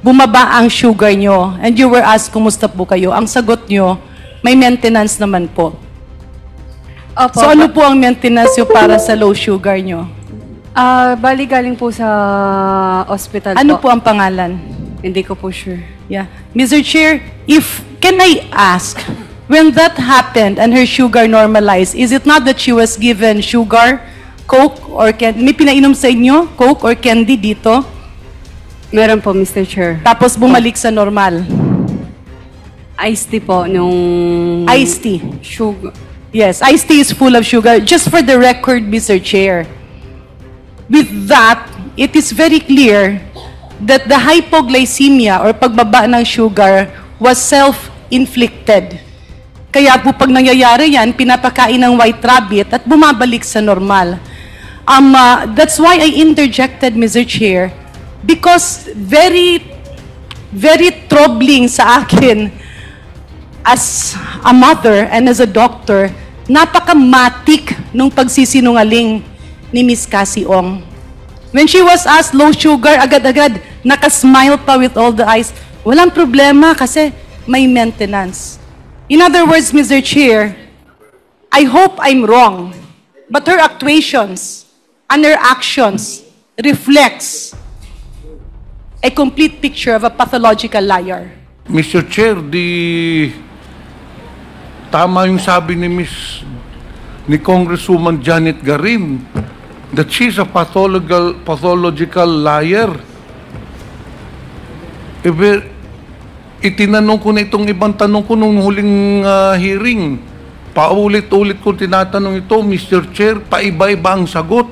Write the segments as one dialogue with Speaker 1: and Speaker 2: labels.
Speaker 1: bumaba ang sugar nyo and you were asked kumusta po kayo, ang sagot nyo, may maintenance naman po.
Speaker 2: Opo.
Speaker 1: So ano po ang maintenance nyo para sa low sugar nyo?
Speaker 2: Bali galing po sa hospital
Speaker 1: Ano po ang pangalan?
Speaker 2: Hindi ko po sure.
Speaker 1: Yeah. Mr. Chair, can I ask, when that happened and her sugar normalized, is it not that she was given sugar, Coke, or candy? May pinainom sa inyo, Coke or candy dito?
Speaker 2: Meron po, Mr. Chair.
Speaker 1: Tapos bumalik sa normal.
Speaker 2: Iced tea po nung...
Speaker 1: Iced tea.
Speaker 2: Sugar.
Speaker 1: Yes, iced tea is full of sugar. Just for the record, Mr. Chair, with that, it is very clear that the hypoglycemia or pagbaba ng sugar was self-inflicted. Kaya po pag nangyayari yan, pinapakain ng white rabbit at bumabalik sa normal. That's why I interjected, Mr. Chair, because very, very troubling sa akin as a mother and as a doctor, napakamatik nung pagsisinungaling ni Miss Cassie Ong. When she was asked low sugar, agad-agad, nakasmile pa with all the eyes. Walang problema kasi may maintenance. In other words, Mr. Chair, I hope I'm wrong, but her actuations and her actions reflects a complete picture of a pathological liar.
Speaker 3: Mr. Chair, tama yung sabi ni Congresswoman Janet Garin that she's a pathological liar. Itinanong ko na itong ibang tanong ko nung huling hearing. Paulit-ulit ko tinatanong ito, Mr. Chair, paiba-iba ang sagot.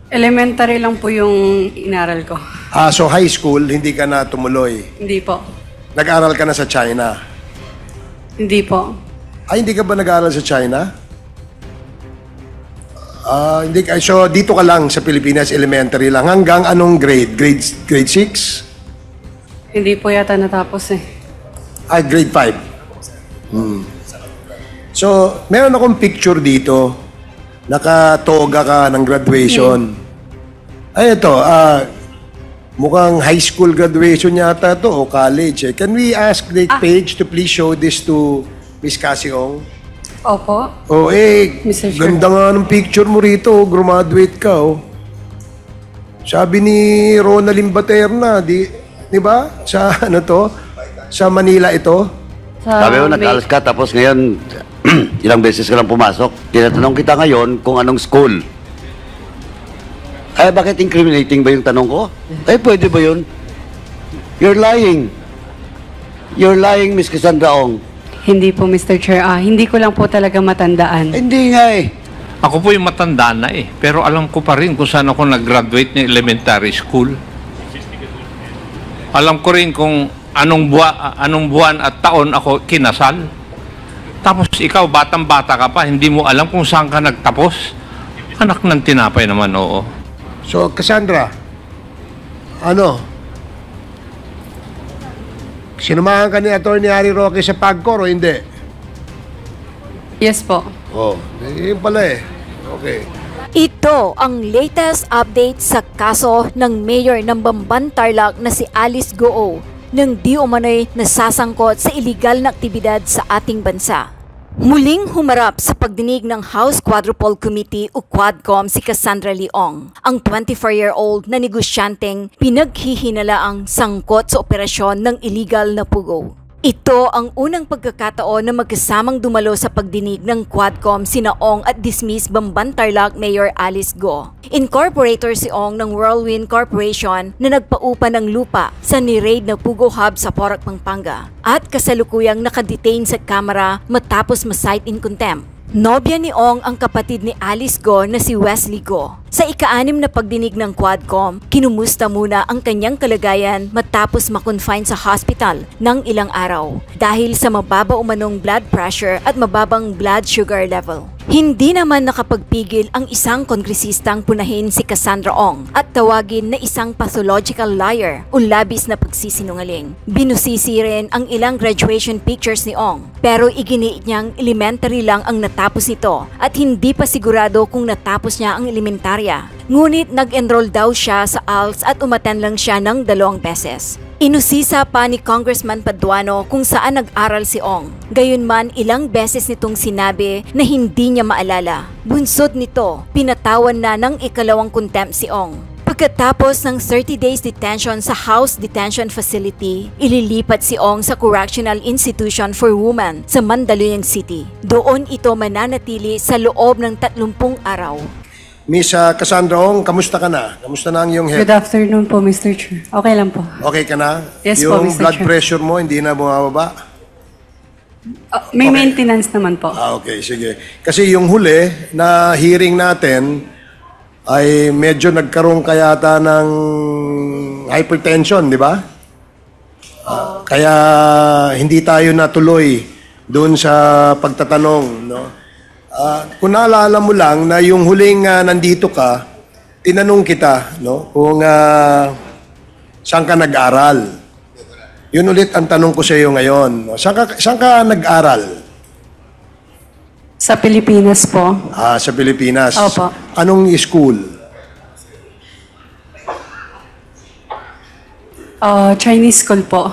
Speaker 2: Elementary lang po yung inaral ko.
Speaker 4: So high school, hindi ka na tumuloy.
Speaker 2: Hindi po.
Speaker 4: Nag-aral ka na sa China.
Speaker 2: Hindi po.
Speaker 4: Ay, hindi ka ba nag-aral sa China? Hindi ka. So dito ka lang sa Pilipinas, elementary lang. Hanggang anong grade? Grade 6?
Speaker 2: Hindi po yata natapos eh.
Speaker 4: Ay, grade 5. So, meron akong picture dito. Nakatoga ka ng graduation. Ay, ito. Mukhang high school graduation yata to o college. Can we ask the page to please show this to Miss Cassie Ong?
Speaker 2: Opo.
Speaker 4: Mr. Chair. Ganda nga ng picture mo rito. Graduate ka, Sabi ni Ronaldin Baterna, di ba? Sa ano to? Sa Manila ito?
Speaker 5: Sabi mo, nag-alas ka, tapos ngayon, ilang beses ka lang pumasok. Tinatanong kita ngayon kung anong school. Ay, bakit incriminating ba yung tanong ko? Ay, pwede ba yun? You're lying. You're lying, Miss Cassandra Ong.
Speaker 2: Hindi po, Mr. Chair. Hindi ko lang po talaga matandaan.
Speaker 5: Hindi nga eh.
Speaker 6: Ako po yung matanda na eh. Pero alam ko pa rin kung saan ako nag-graduate ng elementary school. Alam ko rin kung anong buwan at taon ako kinasal. Tapos ikaw, batang-bata ka pa, hindi mo alam kung saan ka nagtapos. Anak ng tinapay naman, oo.
Speaker 4: So, Cassandra, sinumahan ka ni Atty. Harry Roque sa PAGCOR o hindi?
Speaker 2: Yes po.
Speaker 4: Yun pala eh. Okay.
Speaker 7: Ito ang latest update sa kaso ng mayor ng Bamban Tarlac na si Alice Goo nang di umano'y nasasangkot sa iligal na aktibidad sa ating bansa. Muling humarap sa pagdinig ng House Quadruple Committee o Quadcom si Cassandra Leong, ang 24-year-old na negosyanteng pinaghihinalaang sangkot sa operasyon ng illegal na pugo. Ito ang unang pagkakataon na magkasamang dumalo sa pagdinig ng Quadcom sina Ong at dismiss Bamban Tarlac Mayor Alice Goo. Incorporator si Ong ng Whirlwind Corporation na nagpaupa ng lupa sa ni-raid na Pugo Hub sa Porac, Pampanga at kasalukuyang nakadetain sa kamera matapos ma-cite in contempt. Nobya ni Ong ang kapatid ni Alice Goo na si Wesley Goo. Sa ika-6 na pagdinig ng Quadcom, kinumusta muna ang kanyang kalagayan matapos makonfine sa hospital ng ilang araw dahil sa mababa umanong blood pressure at mababang blood sugar level. Hindi naman nakapagpigil ang isang kongresistang punahin si Cassandra Ong at tawagin na isang pathological liar o labis na pagsisinungaling. Binusisi rin ang ilang graduation pictures ni Ong, pero iginiit niyang elementary lang ang natapos nito at hindi pa sigurado kung natapos niya ang elementarya. Ngunit nag-enroll daw siya sa ALS at umaten lang siya ng 2 beses. Inusisa pa ni Congressman Paduano kung saan nag-aral si Ong. Gayunman, ilang beses nitong sinabi na hindi niya maalala. Bunsod nito, pinatawan na ng ikalawang contempt si Ong. Pagkatapos ng 30 days detention sa House Detention Facility, ililipat si Ong sa Correctional Institution for Women sa Mandaluyong City. Doon ito mananatili sa loob ng 30 araw.
Speaker 4: Miss Cassandra Ong, kamusta ka na? Kamusta na ang iyong health?
Speaker 2: Good afternoon po, Mr. Chair. Okay lang po.
Speaker 4: Okay ka na?
Speaker 2: Yes po,
Speaker 4: yung
Speaker 2: Mr.
Speaker 4: blood
Speaker 2: Chair.
Speaker 4: pressure mo, hindi na bumababa?
Speaker 2: May maintenance naman po.
Speaker 4: Okay, sige. Kasi yung huli na hearing natin ay medyo nagkaroon kayata ng hypertension, di ba? Kaya hindi tayo natuloy doon sa pagtatanong, no? Kung naalala mo lang na yung huling nandito ka, tinanong kita, no, kung saan ka nag-aral. Yun ulit ang tanong ko sa iyo ngayon. No? Saan ka nag-aral?
Speaker 2: Sa Pilipinas po.
Speaker 4: Sa Pilipinas.
Speaker 2: Opo.
Speaker 4: Anong school?
Speaker 2: Chinese school po.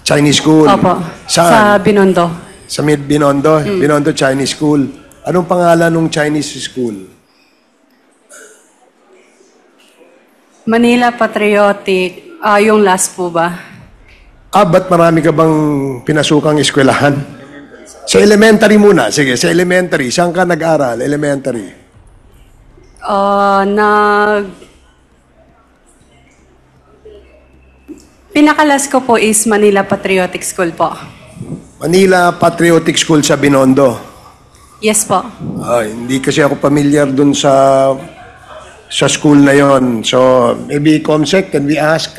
Speaker 4: Chinese school?
Speaker 2: Opo.
Speaker 4: Saan?
Speaker 2: Sa Binondo.
Speaker 4: Sa Binondo? Binondo Chinese School. Anong pangalan ng Chinese school?
Speaker 2: Manila Patriotic. Yung last po ba?
Speaker 4: Ba't marami ka bang pinasukang eskwelahan? Sa elementary muna. Sige, sa elementary. Saan ka nag-aral? Elementary.
Speaker 2: Pinakalas ko po is Manila Patriotic School po.
Speaker 4: Manila Patriotic School sa Binondo.
Speaker 2: Yes po.
Speaker 4: Hindi kasi ako familiar dun sa school na yon. So, maybe Comsec, can we ask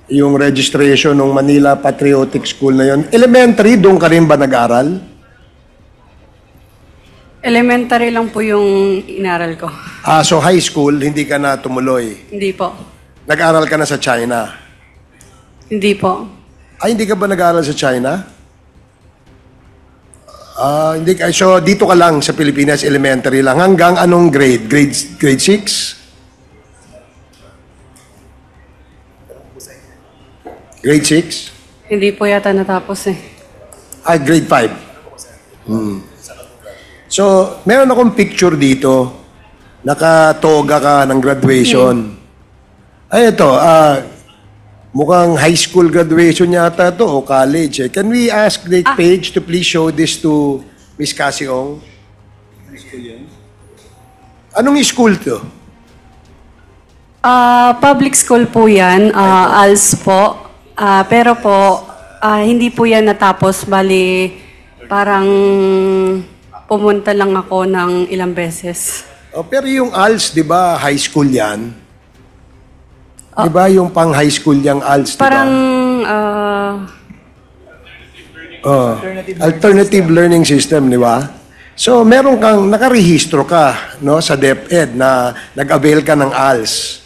Speaker 4: yung registration ng Manila Patriotic School na yon? Elementary, doon ka rin ba nag-aral?
Speaker 2: Elementary lang po yung inaral ko.
Speaker 4: So high school, hindi ka na tumuloy?
Speaker 2: Hindi po.
Speaker 4: Nag-aral ka na sa China?
Speaker 2: Hindi po.
Speaker 4: Hindi ka ba nag-aral sa China? Hindi ka. So, dito ka lang sa Pilipinas, elementary lang. Hanggang anong grade? Grade 6? Grade 6?
Speaker 2: Hindi po yata natapos eh.
Speaker 4: Grade 5. So, meron akong picture dito. Nakatoga ka ng graduation. Ito. Mukhang high school graduation yata to o college. Can we ask the page to please show this to Miss Cassie Ong? Anong school to?
Speaker 2: Public school po yan, ALS po. Pero po, hindi po yan natapos. Bali, parang pumunta lang ako ng ilang beses.
Speaker 4: Pero yung ALS, di ba, high school yan? Di ba yung pang high school yung ALS, di ba?
Speaker 2: Parang,
Speaker 4: Alternative Learning System, di ba? So, meron kang, nakarehistro ka, no, sa DepEd na nag-avail ka ng ALS.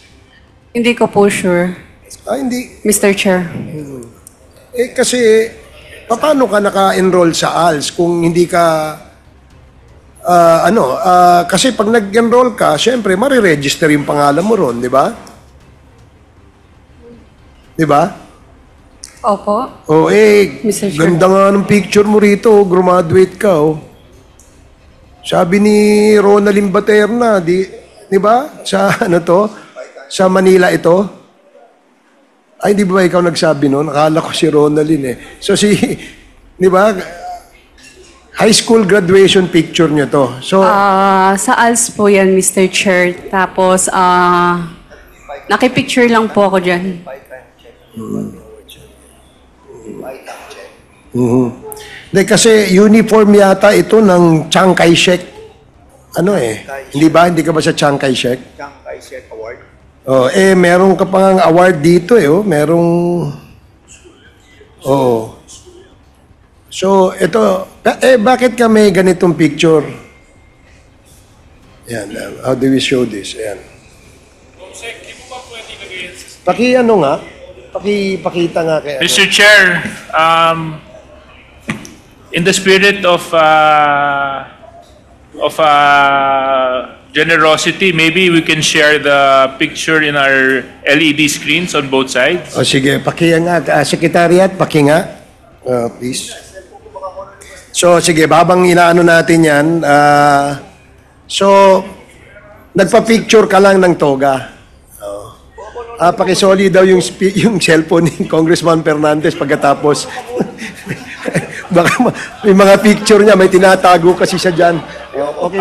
Speaker 2: hindi ko po sure,
Speaker 4: Hindi.
Speaker 2: Mr. Chair.
Speaker 4: Kasi, paano ka naka-enroll sa ALS kung hindi ka, kasi pag nag-enroll ka, syempre, mariregister yung pangalan mo ron, di ba? Di ba?
Speaker 2: Opo.
Speaker 4: Mr.
Speaker 2: Mr. Chair.
Speaker 4: Ganda nga ng picture mo rito, graduate ka, oh. Sabi ni Ronaldin Baterna, di ba? Sa sa Manila ito. Di ba ikaw nagsabi noon? Akala ko si Ronaldin eh. So di ba? High school graduation picture niyo to. So
Speaker 2: Sa ALS po yan, Mr. Chair. Tapos, nakipicture lang po ako dyan.
Speaker 4: kasi uniform yata ito ng Chiang Kai-shek. Hindi ba? Hindi ka ba sa Chiang Kai-shek?
Speaker 8: Chiang Kai-shek Award.
Speaker 4: Meron ka pang award dito merong So, ito, bakit ka may ganitong picture? Ayan, how do we show this? Ayan. Ano nga? Pakita nga kay
Speaker 8: Mr. Chair, in the spirit of generosity, maybe we can share the picture in our LED screens on both sides.
Speaker 4: O sige, nga. Secretariat, nga. Please. So, sige, babang inaano natin yan. So, nagpa-picture ka lang ng toga. Pakisoli daw yung cellphone ni Congressman Fernandez pagkatapos. Baka may mga picture niya, may tinatago kasi siya dyan. Okay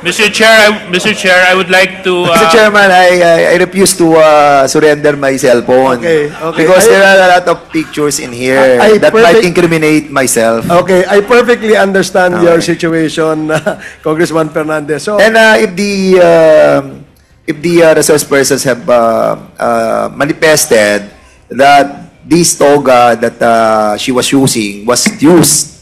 Speaker 8: Mr. Chair, I would like to...
Speaker 9: Mr. Chairman, I refuse to surrender my cell phone.
Speaker 4: Okay.
Speaker 9: Because there are a lot of pictures in here that might incriminate myself.
Speaker 4: Okay, I perfectly understand your situation, Congressman Fernandez. So,
Speaker 9: And if the resource persons have manifested that this toga that she was using was used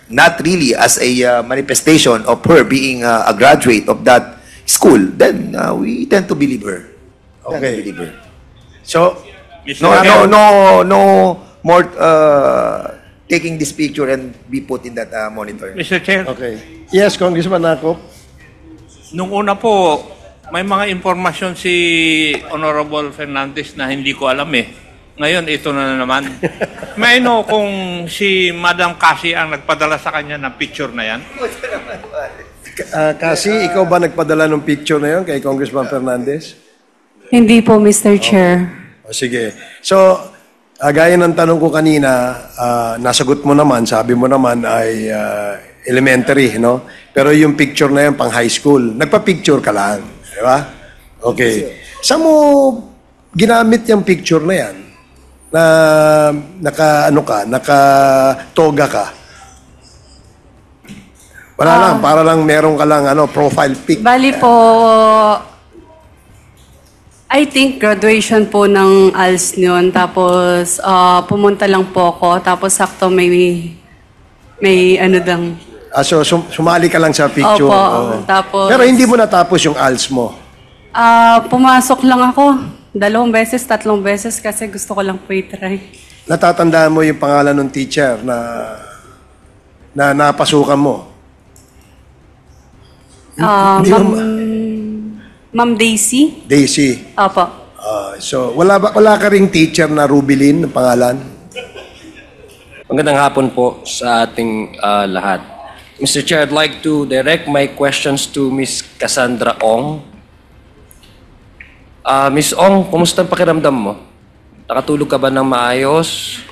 Speaker 9: not really as a manifestation of her being a graduate of that school, then we tend to believe her.
Speaker 4: Okay.
Speaker 9: Believe her.
Speaker 4: so
Speaker 9: No more taking this picture and be put in that monitor.
Speaker 6: Mr. Chair,
Speaker 4: okay. Yes, Congressman Akop.
Speaker 6: nung una po, may mga impormasyon si Honorable Fernandez na hindi ko alam eh. Ngayon, ito na naman. May know kung si Madam Cassie ang nagpadala sa kanya ng picture na yan?
Speaker 4: Kasi ikaw ba nagpadala ng picture na yun kay Congressman Fernandez?
Speaker 2: Hindi po, Mr. Chair.
Speaker 4: O, sige. So, gaya ng tanong ko kanina, nasagot mo naman, sabi mo naman ay elementary, no? Pero yung picture na yan pang high school, nagpa-picture ka lang. Di ba? Okay. Saan mo ginamit yung picture na yan? Na naka-toga ka? Wala lang, para lang meron ka lang profile pic.
Speaker 2: Bali po, I think graduation po ng ALS yun. Tapos pumunta lang po ako. Tapos sakto may ano dang.
Speaker 4: So sumali ka lang sa picture.
Speaker 2: Opo,
Speaker 4: Oo.
Speaker 2: tapos...
Speaker 4: Pero hindi mo natapos yung ALS mo.
Speaker 2: Pumasok lang ako. 2 beses, 3 beses kasi gusto ko lang po i-try.
Speaker 4: Natatandaan mo yung pangalan ng teacher na napasukan mo?
Speaker 2: Ma'am Daisy?
Speaker 4: Daisy.
Speaker 2: Opo.
Speaker 4: So wala ka ring teacher na Rubilin ng pangalan?
Speaker 10: Magandang hapon po sa ating lahat. Mr. Chair, I'd like to direct my questions to Ms. Cassandra Ong. Ms. Ong, kumusta ang pakiramdam mo? Nakatulog ka ba ng maayos?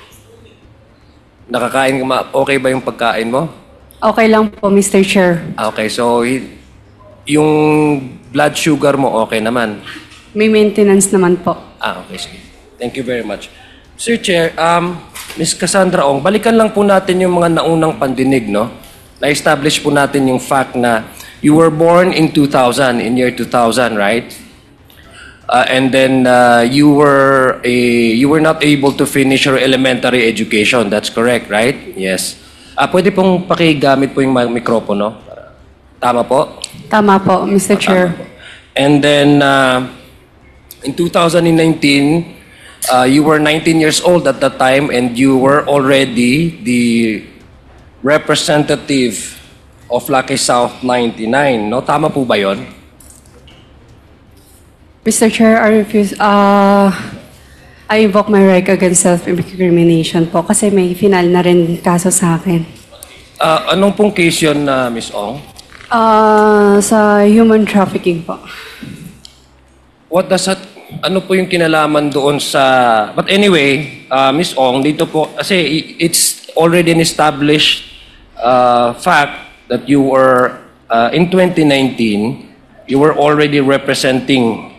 Speaker 10: Nakakain ka okay ba yung pagkain mo?
Speaker 2: Okay lang po, Mr. Chair.
Speaker 10: Okay, so yung blood sugar mo okay naman?
Speaker 2: May maintenance naman po.
Speaker 10: Okay, sige. Thank you very much. Sir Chair, Ms. Cassandra Ong, balikan lang po natin yung mga naunang pandinig, no? Na-establish po natin yung fact na you were born in 2000, in year 2000, right? And then you were not able to finish your elementary education. That's correct, right? Yes. Pwede pong pakigamit po yung mikropono. Tama po?
Speaker 2: Tama po, Mr. Chair.
Speaker 10: And then in 2019, you were 19 years old at that time and you were already the representative of Lucky South 99. No? Tama po ba yun?
Speaker 2: Mr. Chair, I refuse. I invoke my right against self-incrimination po kasi may final na rin kaso sa akin.
Speaker 10: Anong pong case yun, Ms. Ong?
Speaker 2: Sa human trafficking po.
Speaker 10: What does that, ano po yung kinalaman doon sa... But anyway, Ms. Ong, dito po, kasi it's already an established fact that you were, in 2019, you were already representing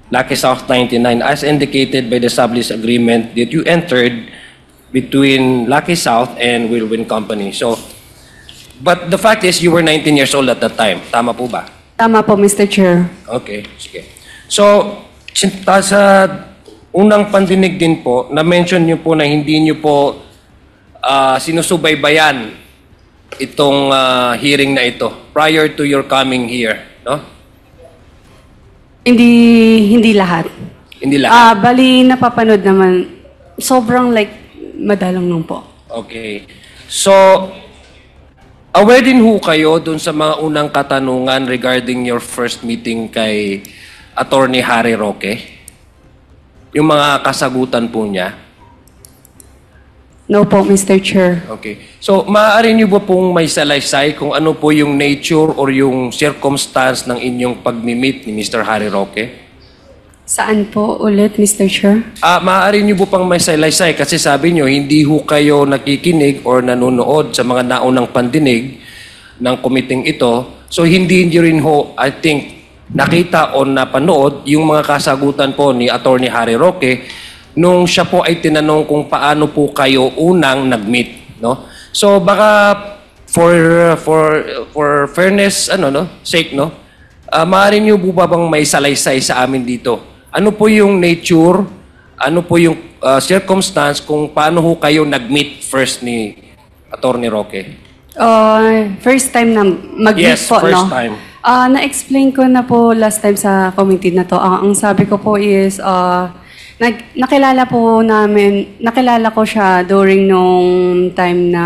Speaker 10: Lucky South 99 as indicated by the established agreement that you entered between Lucky South and Whirlwind Company. So, but the fact is you were 19 years old at that time. Tama po ba?
Speaker 2: Tama po, Mr. Chair.
Speaker 10: Okay, sige. So, sa unang pandinig din po, na-mention niyo po na hindi niyo po sinusubaybayan itong hearing na ito prior to your coming here, no?
Speaker 2: Hindi lahat.
Speaker 10: Hindi lahat.
Speaker 2: Bali, napapanood naman. Sobrang like, madalang lang po.
Speaker 10: Okay. So, aware din ho kayo dun sa mga unang katanungan regarding your first meeting kay Attorney Harry Roque? Yung mga kasagutan po niya?
Speaker 2: No po, Mr. Chair.
Speaker 10: Okay. So, maaari niyo ba pong may salaysay kung ano po yung nature or yung circumstance ng inyong pag-meet ni Mr. Harry Roque?
Speaker 2: Saan po ulit, Mr. Chair?
Speaker 10: Maaari niyo po pang may salaysay kasi sabi niyo hindi ho kayo nakikinig or nanonood sa mga naunang pandinig ng komiting ito. So, hindi niyo rin ho, I think, nakita o napanood yung mga kasagutan po ni Attorney Harry Roque nung siya po ay tinanong kung paano po kayo unang nag-meet, no? So baka for fairness sake, no? Maaari niyo po ba bang may salaysay sa amin dito? Ano po yung nature, ano po yung circumstance kung paano ho kayo nag-meet first ni Attorney Roque?
Speaker 2: First time na mag-meet
Speaker 10: Yes,
Speaker 2: po,
Speaker 10: first
Speaker 2: no?
Speaker 10: time.
Speaker 2: Na-explain ko na po last time sa committee na to. Ang sabi ko po is, nakilala ko siya during nung time na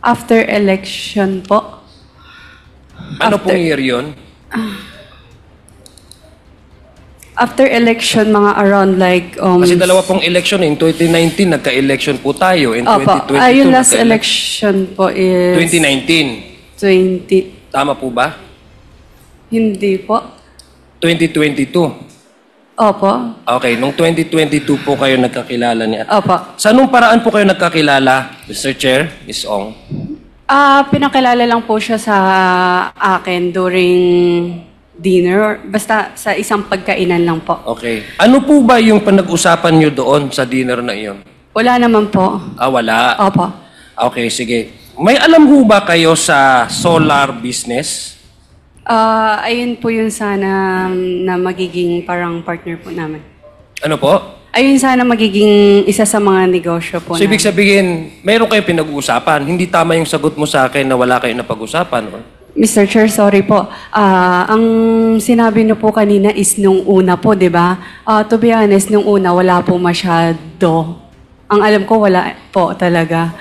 Speaker 2: after election po.
Speaker 10: Ano pong year yun?
Speaker 2: After election, mga around like...
Speaker 10: Kasi dalawa pong election. In 2019, nagka-election po tayo. In
Speaker 2: Opo,
Speaker 10: 2022,
Speaker 2: yung last election po is...
Speaker 10: 2019.
Speaker 2: 20...
Speaker 10: Tama po ba?
Speaker 2: Hindi po.
Speaker 10: 2022.
Speaker 2: Opo.
Speaker 10: Okay, nung 2022 po kayo nagkakilala ni
Speaker 2: Opo.
Speaker 10: Sa anong paraan po kayo nagkakilala, Mr. Chair, Ms. Ong?
Speaker 2: Pinakilala lang po siya sa akin during dinner. Basta sa isang pagkainan lang po.
Speaker 10: Okay. Ano po ba yung panag-usapan nyo doon sa dinner na iyon?
Speaker 2: Wala naman po.
Speaker 10: Wala.
Speaker 2: Opo.
Speaker 10: Okay, sige. May alam ho ba kayo sa solar business?
Speaker 2: Ayun po yung sana na magiging parang partner po namin.
Speaker 10: Ano po?
Speaker 2: Ayun sana magiging isa sa mga negosyo po
Speaker 10: So, ibig
Speaker 2: namin.
Speaker 10: sabihin, mayroon kayo pinag-uusapan. Hindi tama yung sagot mo sa akin na wala kayo napag-usapan. Or?
Speaker 2: Mr. Chair, sorry po. Ang sinabi niyo po kanina is nung una po, di ba? To be honest, nung una wala po masyado. Ang alam ko, wala po talaga.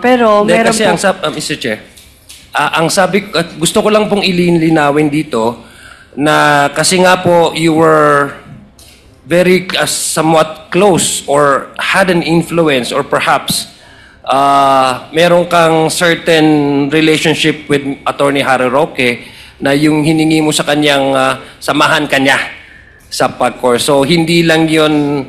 Speaker 2: Pero
Speaker 10: Hindi,
Speaker 2: meron
Speaker 10: kasi
Speaker 2: po...
Speaker 10: Mr. Chair, ang sabi, gusto ko lang pong ilinawin dito na kasi nga po you were very somewhat close or had an influence or perhaps meron kang certain relationship with Attorney Harry Roque na yung hiningi mo sa kanyang samahan kanya sa pag-course. So hindi lang yun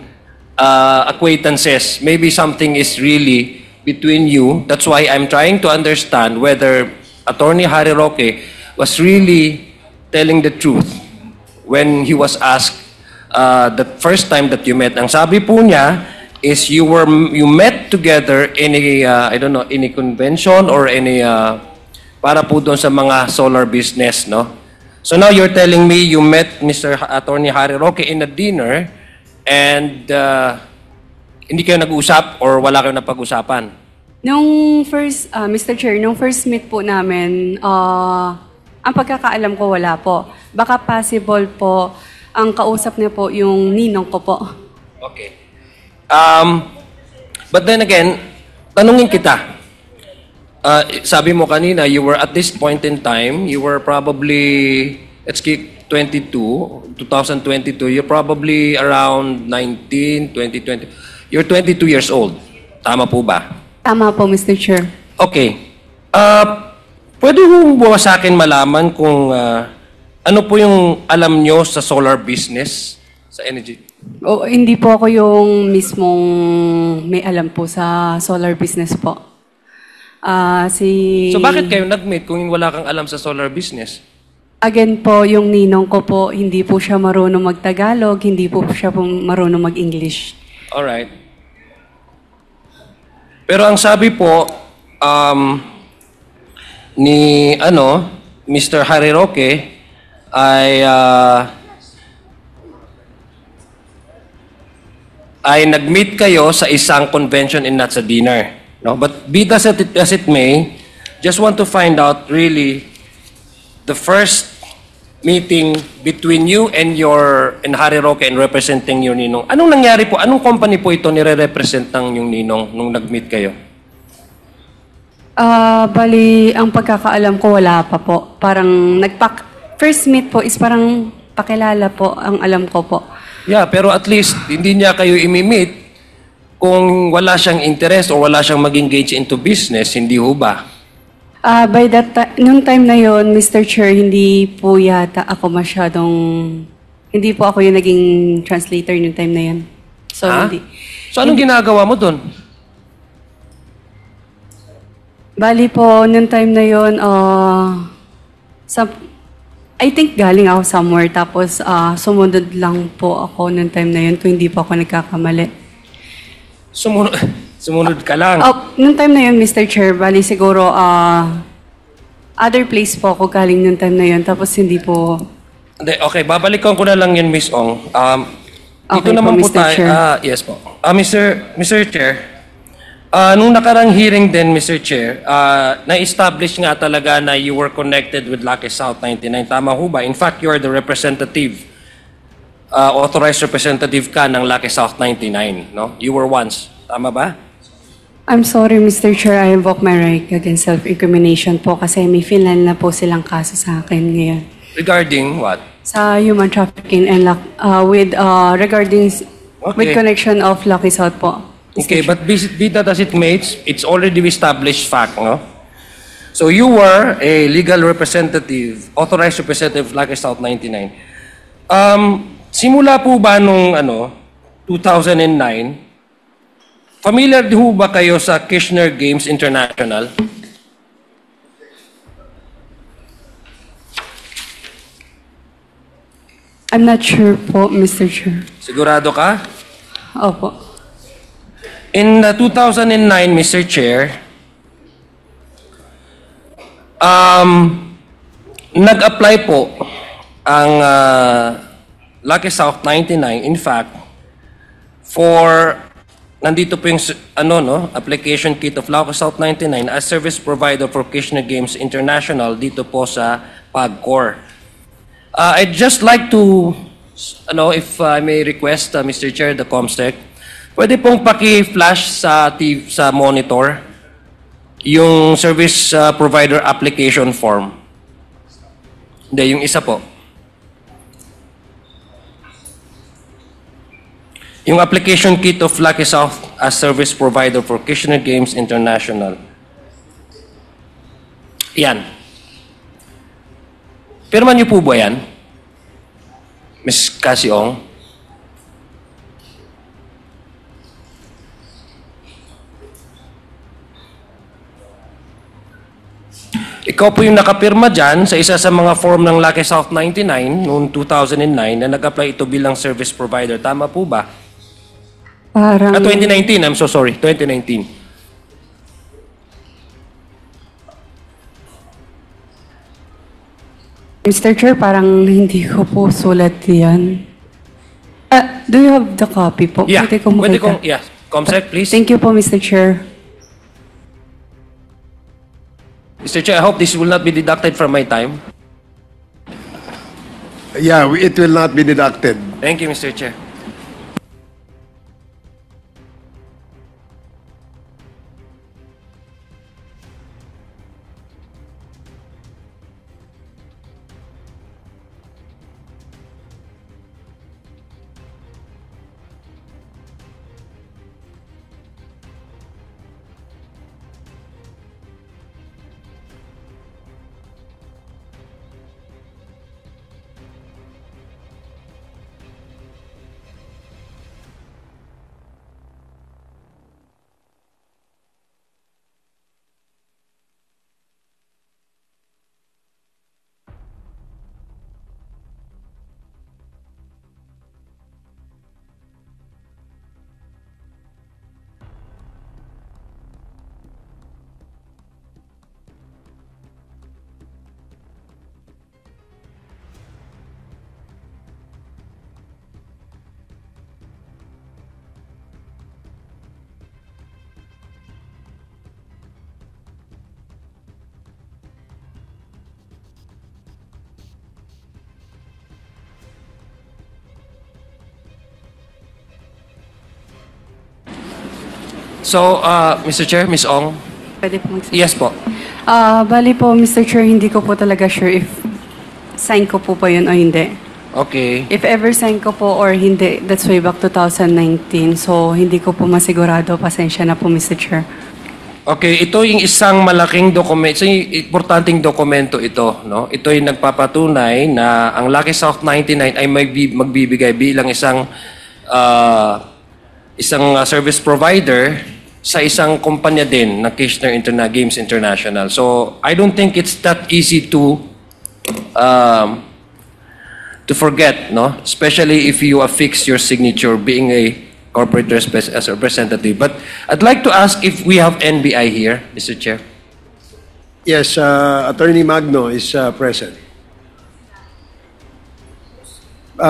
Speaker 10: acquaintances. Maybe something is really between you. That's why I'm trying to understand whether Attorney Harry Roque was really telling the truth when he was asked the first time that you met. Ang sabi po niya is you met together in a I don't know, in a convention or in a para po doon sa mga solar business, no? So now you're telling me you met Mr. Attorney Harry Roque in a dinner and hindi kayo nag-usap or wala kayo napag-usapan?
Speaker 2: Nung first, Mr. Chair, nung first meet po namin, ang pagkakaalam ko wala po. Baka possible po, ang kausap niya po yung ninong ko po.
Speaker 10: Okay. But then again, tanungin kita. Sabi mo kanina, you were at this point in time, you were probably, let's keep 2022, you're probably around 19, 20. You're 22 years old. Tama po ba?
Speaker 2: Tama po, Mr. Chair.
Speaker 10: Okay. Pwede mo ba sa akin malaman kung ano po yung alam nyo sa solar business, sa energy?
Speaker 2: Hindi po ako yung mismong may alam po sa solar business po.
Speaker 10: So bakit kayo nag-meet kung wala kang alam sa solar business?
Speaker 2: Again po, yung ninong ko po, hindi po siya marunong mag-Tagalog, hindi po siya marunong mag-English.
Speaker 10: Alright. Pero ang sabi po ni Mr. Harry Roque ay nag-meet kayo sa isang convention and not sa dinner. No, but be that as it may, just want to find out really the first meeting between you and Harry Roque and representing your ninong. Anong nangyari po? Anong company po ito nire-represent ng yung ninong nung nag-meet kayo?
Speaker 2: Bali, ang pagkakaalam ko wala pa po. Parang first meet po is parang pakilala po ang alam ko po.
Speaker 10: Yeah, pero at least hindi niya kayo imi-meet kung wala siyang interest o wala siyang mag-engage into business, hindi ho ba?
Speaker 2: By that nung time na yon, Mr. Chair, hindi po yata ako hindi po ako yung naging translator nung time na yan. So, hindi.
Speaker 10: So, anong ginagawa mo doon?
Speaker 2: Bali po, nung time na yon, I think galing ako somewhere, tapos sumunod lang po ako nung time na yon kung hindi po ako nagkakamali.
Speaker 10: Sumunod ka lang?
Speaker 2: Nung time na yun, Mr. Chair, bali siguro other place po ako galing nung time na yun, tapos hindi po...
Speaker 10: Okay, babalikan ko na lang yun, Miss Ong.
Speaker 2: Okay
Speaker 10: Ito naman
Speaker 2: po,
Speaker 10: po
Speaker 2: Mr.
Speaker 10: tayo.
Speaker 2: Chair.
Speaker 10: Yes po. Mr. Chair, nung nakarang hearing din, Mr. Chair, na-establish nga talaga na you were connected with Lucky South 99. Tama ho ba? In fact, you are the representative, authorized representative ka ng Lucky South 99, no? You were once. Tama ba?
Speaker 2: I'm sorry, Mr. Chair, I invoke my right against self-incrimination po kasi may filan na po silang kaso sa akin ngayon.
Speaker 10: Regarding what?
Speaker 2: Sa human trafficking and regarding with connection of Lucky South po.
Speaker 10: Okay, but be that as it may, it's already established fact, no? So you were a legal representative, authorized representative of Lucky South 99. Simula po ba nung 2009, familiar ho ba kayo sa Kirchner Games International?
Speaker 2: I'm not sure po, Mr. Chair.
Speaker 10: Sigurado ka?
Speaker 2: Opo.
Speaker 10: In 2009, Mr. Chair, nag-apply po ang Lucky South 99, in fact, for nandito po yung application kit of Lucky South 99 as service provider for Kirchner Games International dito po sa PAGCOR. I'd just like to, if I may request, Mr. Chair, the COMSEC, pwede pong paki-flash sa monitor yung service provider application form. Hindi, yung isa po. Yung application kit of Lucky South as service provider for Kirchner Games International. Yan. Pirman niyo po ba yan? Ms. Cassie Ong? Ikaw po yung nakapirma dyan sa isa sa mga form ng Lucky South 99 noong 2009 na nag-apply ito bilang service provider. Tama po ba?
Speaker 2: Parang...
Speaker 10: 2019, I'm so sorry. 2019.
Speaker 2: Mr. Chair, parang hindi ko po sulat yan. Do you have the copy po?
Speaker 10: Yeah.
Speaker 2: Pwede ko
Speaker 10: Pwede
Speaker 2: makita.
Speaker 10: kong, yeah. COMSEC, please.
Speaker 2: Thank you po, Mr. Chair.
Speaker 10: Mr. Chair, I hope this will not be deducted from my time.
Speaker 4: Yeah, it will not be deducted.
Speaker 10: Thank you, Mr. Chair. So, Mr. Chair, Ms. Ong.
Speaker 2: Pwede po
Speaker 10: Yes po.
Speaker 2: Bali po, Mr. Chair, hindi ko po talaga sure if sign ko po yun o hindi.
Speaker 10: Okay.
Speaker 2: If ever sign ko po or hindi, that's way back 2019. So, hindi ko po masigurado. Pasensya na po, Mr. Chair.
Speaker 10: Okay, ito yung isang malaking dokumento, importanteng dokumento ito, no? Ito yung nagpapatunay na ang Lucky South 99 ay magbibigay bilang isang service provider sa isang kumpanya din na Kirchner Games International. So, I don't think it's that easy to forget, no? Especially if you affix your signature being a corporate as a representative. But I'd like to ask if we have NBI here, Mr. Chair.
Speaker 4: Yes, Attorney Magno is present.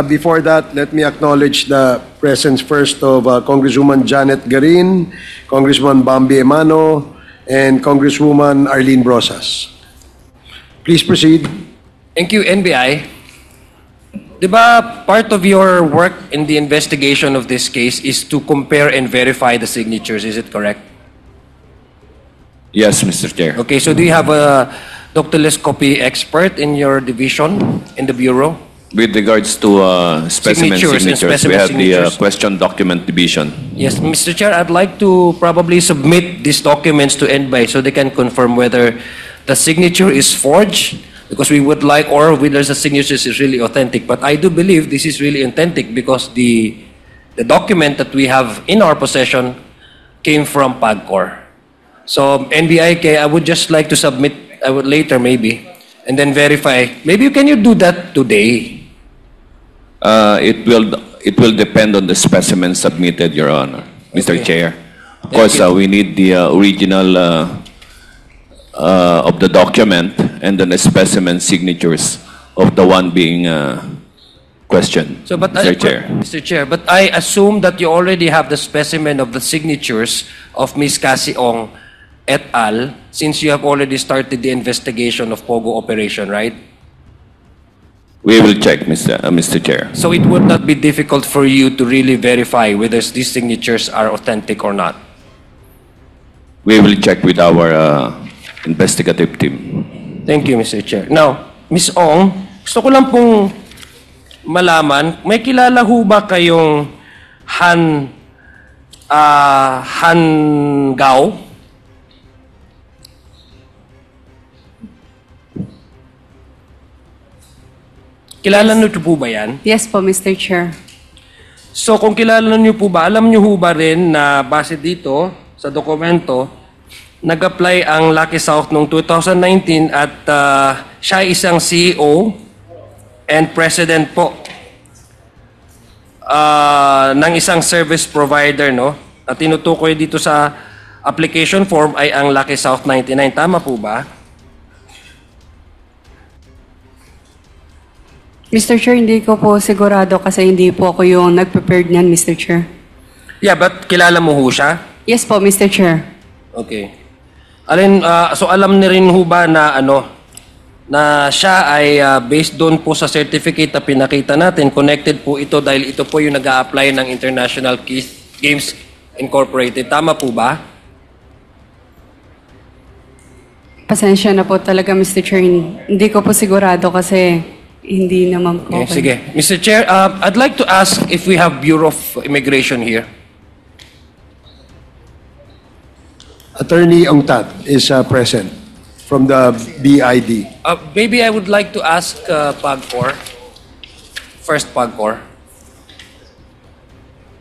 Speaker 4: Before that, let me acknowledge the presence first of Congresswoman Janet Garin, Congressman Bambi Emano, and Congresswoman Arlene Brosas. Please proceed.
Speaker 10: Thank you, NBI. Diba, part of your work in the investigation of this case is to compare and verify the signatures, is it correct?
Speaker 11: Yes, Mr. Chair.
Speaker 10: Okay, so do you have a doctyloscopy expert in your division, in the Bureau?
Speaker 11: With regards to specimen
Speaker 10: Signatures and
Speaker 11: signatures,
Speaker 10: specimen
Speaker 11: we have the
Speaker 10: signatures.
Speaker 11: question document division.
Speaker 10: Yes, Mr. Chair, I'd like to probably submit these documents to NBI so they can confirm whether the signature is forged, because we would like, or whether the signature is really authentic. But I do believe this is really authentic because the document that we have in our possession came from PAGCOR. So NBI, I would just like to submit, I would later maybe, and then verify. Maybe can you do that today?
Speaker 11: It will depend on the specimen submitted, Your Honor, Mr.
Speaker 10: Okay.
Speaker 11: Chair. Of
Speaker 10: Thank
Speaker 11: course,
Speaker 10: you.
Speaker 11: we need the original of the document and then the specimen signatures of the one being questioned,
Speaker 10: So, but
Speaker 11: Mr. Chair.
Speaker 10: Mr. Chair, but I assume that you already have the specimen of the signatures of Ms. Cassie Ong et al. Since you have already started the investigation of Pogo operation, right?
Speaker 11: We will check, Mr. Chair.
Speaker 10: So it would not be difficult for you to really verify whether these signatures are authentic or not.
Speaker 11: We will check with our investigative team.
Speaker 10: Thank you, Mr. Chair. Now, Ms. Ong, gusto ko lang pong malaman, may kilala ho ba kayong Han Gao? Kilala niyo po ba yan?
Speaker 2: Yes po, Mr. Chair.
Speaker 10: So kung kilala niyo po ba, alam niyo ho ba rin na base dito sa dokumento, nag-apply ang Lucky South noong 2019 at siya isang CEO and president po ng isang service provider, no? At tinutukoy dito sa application form ay ang Lucky South 99. Tama po ba?
Speaker 2: Mr. Chair, hindi ko po sigurado kasi hindi po ako yung nag-prepared niyan, Mr. Chair.
Speaker 10: Yeah, but kilala mo ho siya?
Speaker 2: Yes po, Mr. Chair.
Speaker 10: Okay. So alam ni rin ho ba na na siya ay based doon po sa certificate na pinakita natin, connected po ito dahil ito po yung nag-a-apply ng International Games Incorporated. Tama po ba?
Speaker 2: Pasensya na po talaga, Mr. Chair. Hindi ko po sigurado kasi hindi naman po.
Speaker 10: Okay, sige. Mr. Chair, I'd like to ask if we have Bureau of Immigration here.
Speaker 4: Attorney Ongtat is present from the BID.
Speaker 10: Maybe I would like to ask PAGCOR. First PAGCOR.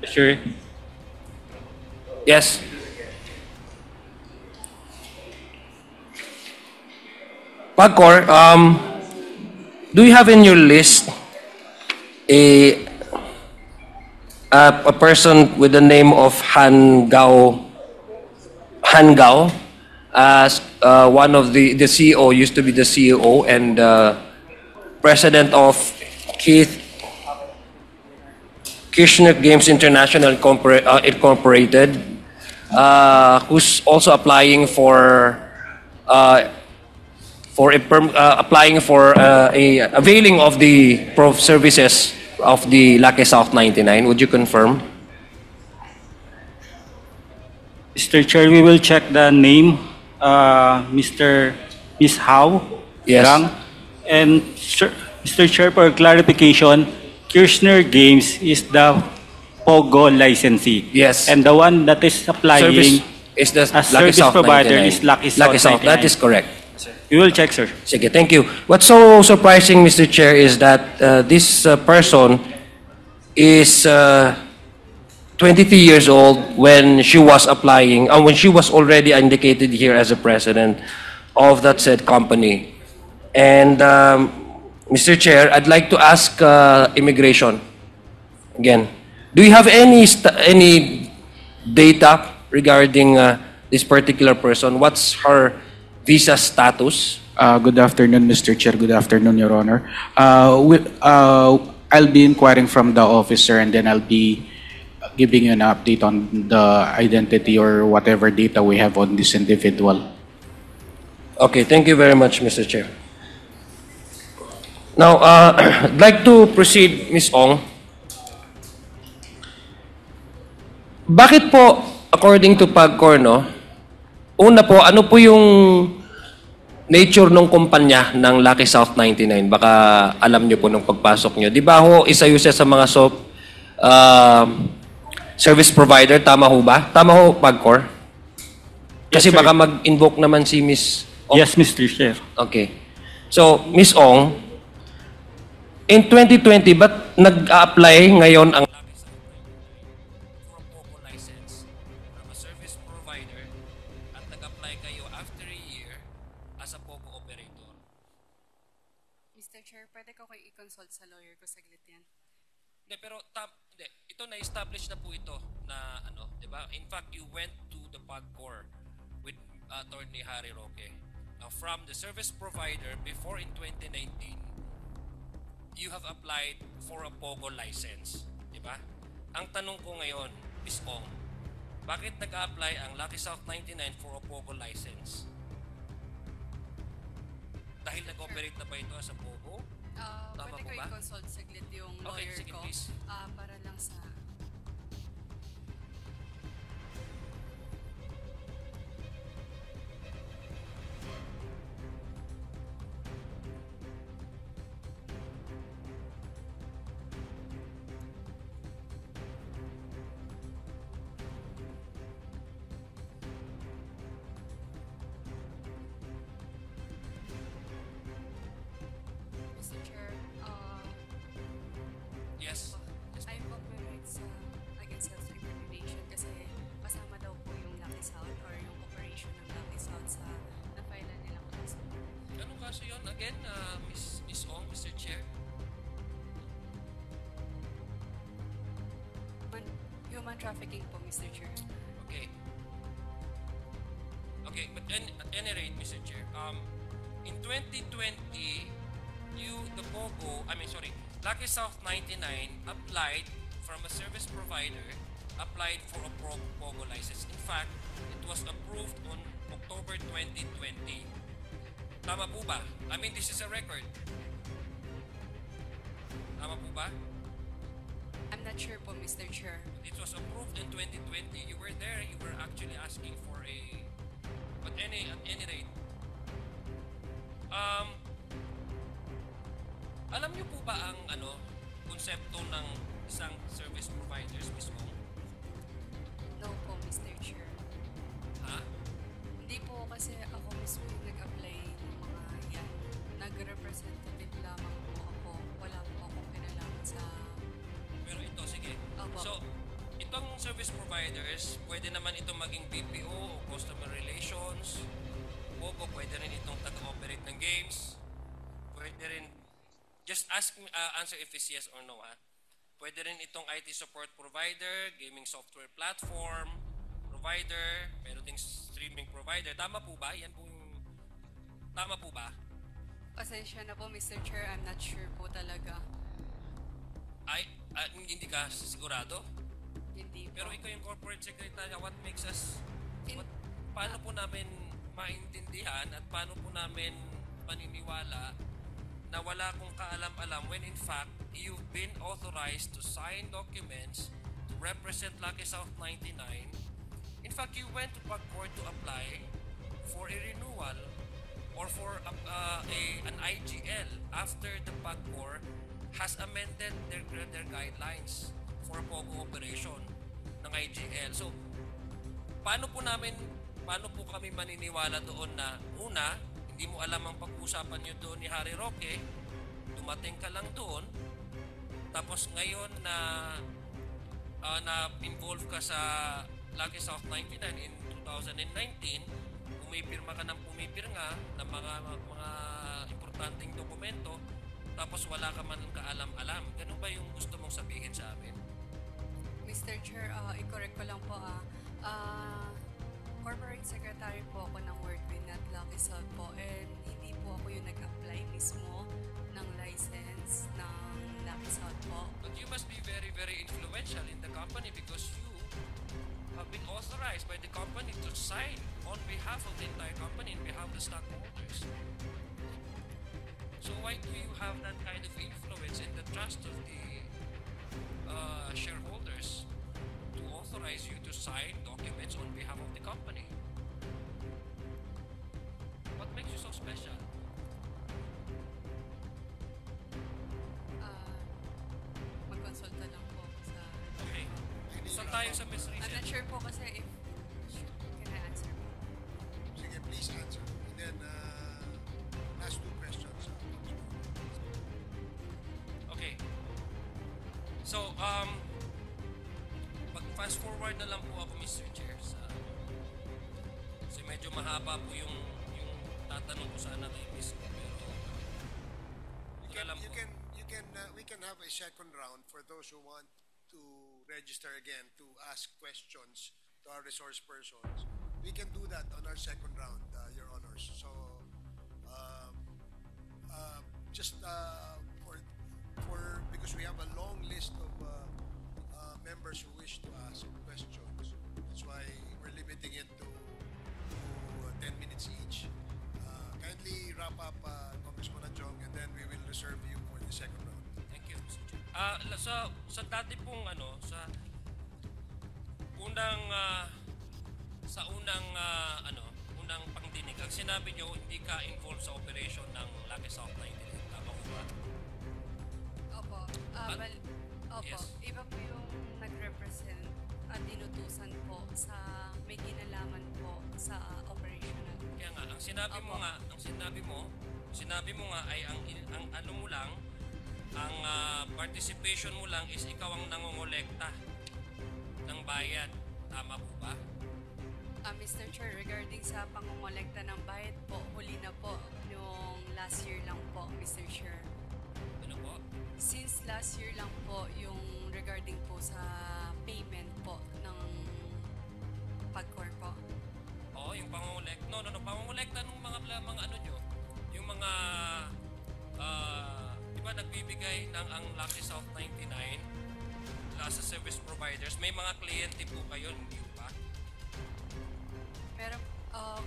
Speaker 8: Sure.
Speaker 10: Yes. PAGCOR, do you have in your list a person with the name of Han Gao as one of the CEO, used to be the CEO and president of Kirchner Games International Incorporated, who's also applying for availing of the services of the Lucky South 99. Would you confirm?
Speaker 12: Mr. Chair, we will check the name, Miss Howe.
Speaker 10: Yes.
Speaker 12: Lang. And Mr. Chair, for clarification, Kirchner Games is the POGO licensee.
Speaker 10: Yes.
Speaker 12: And the one that is applying
Speaker 10: Service is the
Speaker 12: as
Speaker 10: Lucky
Speaker 12: service
Speaker 10: South
Speaker 12: provider
Speaker 10: 99.
Speaker 12: is Lucky South.
Speaker 10: Lucky South, that
Speaker 12: 99.
Speaker 10: is correct.
Speaker 12: We will check, sir.
Speaker 10: Sige, thank you. What's so surprising, Mr. Chair, is that this person is 23 years old when she was applying, and when she was already indicated here as a president of that said company. And Mr. Chair, I'd like to ask immigration again. Do you have any data regarding this particular person? What's her visa status?
Speaker 13: Good afternoon, Mr. Chair. Good afternoon, Your Honor. I'll be inquiring from the officer, and then I'll be giving you an update on the identity or whatever data we have on this individual.
Speaker 10: Okay, thank you very much, Mr. Chair. Now, I'd like to proceed, Ms. Ong. Bakit po, according to PAGCOR, no? Una po, ano po yung nature ng kumpanya ng Lucky South 99? Baka alam nyo po nung pagpasok nyo. Di ba ho, isa yun sa mga service provider? Tama ho ba? Tama ho, PAGCOR? Kasi
Speaker 12: Yes, sir.
Speaker 10: baka mag-invoke naman si Ms. Ong.
Speaker 12: Yes, Mr. Chair.
Speaker 10: Okay. So, Ms. Ong, in 2020, ba't nag-a-apply ngayon ang for a POGO license from a service provider at nag-apply kayo after a year as a POGO operator?
Speaker 2: Mr. Chair, pwede ko kayo i-consult sa lawyer ko saglit yan.
Speaker 10: Hindi, pero hindi, ito na-establish na po ito na ano, di ba? In fact, you went to the PAGCOR with Attorney Harry Roque. Now, from the service provider before in 2019, you have applied for a POGO license, di ba? Ang tanong ko ngayon, Ms. Ong, bakit nag-a-apply ang Lucky South 99 for a POGO license? Dahil nag-operate na ba ito as a POGO? Tama
Speaker 2: Pwede
Speaker 10: po
Speaker 2: ko
Speaker 10: ba?
Speaker 2: i-consult saglit yung
Speaker 10: Okay,
Speaker 2: lawyer
Speaker 10: sige,
Speaker 2: ko
Speaker 10: please.
Speaker 2: para lang sa... Mr. Chair,
Speaker 10: Yes.
Speaker 2: I cooperate sa against self-incrimination kasi kasama daw po yung Lucky South or yung operation ng Lucky South sa na-file nilang kaso.
Speaker 10: Anong kaso yun? Again, Ms. Ong, Mr. Chair?
Speaker 2: Human trafficking po, Mr. Chair.
Speaker 10: Okay. Okay, but at any rate, Mr. Chair, in 2020, Lucky South 99 applied from a service provider, applied for a POGO license. In fact, it was approved on October 2020. Tama po ba? I mean, this is a record. Tama po ba?
Speaker 2: I'm not sure po, Mr. Chair.
Speaker 10: It was approved in 2020. You were there. You were actually asking for a... But at any rate, alam niyo po ba ang konsepto ng isang service providers mismo?
Speaker 2: No po, Mr. Chair.
Speaker 10: Ha?
Speaker 2: Hindi po kasi ako mismo yung nag-apply ng mga yan. Nag-representative lamang po ako. Wala po akong kinalaman sa...
Speaker 10: Pero ito, sige.
Speaker 2: Opo.
Speaker 10: So, itong service providers, pwede naman itong maging BPO o customer relations. O pwede rin itong taga-operate ng games. Pwede rin, just answer if it's yes or no, ha? Pwede rin itong IT support provider, gaming software platform, provider, meron ding streaming provider. Tama po ba? Yan po yung... Tama po ba?
Speaker 2: Pasensya na po, Mr. Chair. I'm not sure po talaga.
Speaker 10: Ay, hindi ka sigurado?
Speaker 2: Hindi po.
Speaker 10: Pero ikaw yung corporate secretary, what makes us... paano po namin maintindihan at paano po namin paniniwala na wala kong kaalam-alam when in fact, you've been authorized to sign documents to represent Lucky South 99. In fact, you went to PAGCOR to apply for a renewal or for an IGL after the PAGCOR has amended their guidelines for POGO operation ng IGL. So, paano po kami maniniwala doon na una, hindi mo alam ang pag-uusapan nyo doon ni Harry Roque, dumating ka lang doon, tapos ngayon na-involve ka sa Lucky South 99 in 2019, pumipirma ka ng pumipirma ng mga importanteng dokumento, tapos wala ka man kaalam-alam. Ganun ba yung gusto mong sabihin sa amin?
Speaker 2: Mr. Chair, i-correct ko lang po corporate secretary po ako ng WorldWin at Lucky South po, and hindi po ako yung nag-apply mismo ng license ng Lucky South po.
Speaker 10: But you must be very, very influential in the company because you have been authorized by the company to sign on behalf of the entire company, on behalf of the stockholders. So why do you have that kind of influence in the trust of the shareholders to authorize you to sign documents on behalf of the company? What makes you so special?
Speaker 2: Magkonsulta lang po ako sa...
Speaker 10: Okay. Saan tayo sa Ms. Rizal?
Speaker 2: I'm not sure po kasi if... Can I answer po?
Speaker 4: Sige, please answer. And then, last two questions.
Speaker 10: Okay. So, mag-fast forward na lang po ako, Mr. Chair, kasi medyo mahaba po yung tatanong ko sana kay Ms. Pero
Speaker 4: we can have a second round for those who want to register again to ask questions to our resource persons. We can do that on our second round, Your Honors. So, just because we have a long list of members who wish to ask questions, that's why we're limiting it to 10 minutes each. Kindly wrap up, Congressman Adjong, and then we will reserve you for the second round.
Speaker 10: Thank you, Mr. Chair. Sa dati pong sa unang pangdinig, ang sinabi nyo hindi ka involved sa operation ng Lucky South 99. Tama ko ba?
Speaker 2: Opo. Opo.
Speaker 10: Yes.
Speaker 2: Iba po yung nag-represent at inutusan po sa may kinalaman po sa operational.
Speaker 10: Kaya nga, ang sinabi mo nga ay ang ano mo lang, ang participation mo lang is ikaw ang nangongolekta ng bayad. Tama po ba?
Speaker 2: Mr. Chair, regarding sa pangongolekta ng bayad po, huli na po yung last year lang po, Mr. Chair.
Speaker 10: Ano po?
Speaker 2: Since last year lang po yung regarding po sa payment po ng PAGCOR po.
Speaker 10: Oo, yung pangongolekta. No, pangongolekta ng mga ano nyo. Yung mga, di ba nagbibigay ng ang Lucky South 99 sa service providers. May mga kliyente po kayo, hindi ba?
Speaker 2: Pero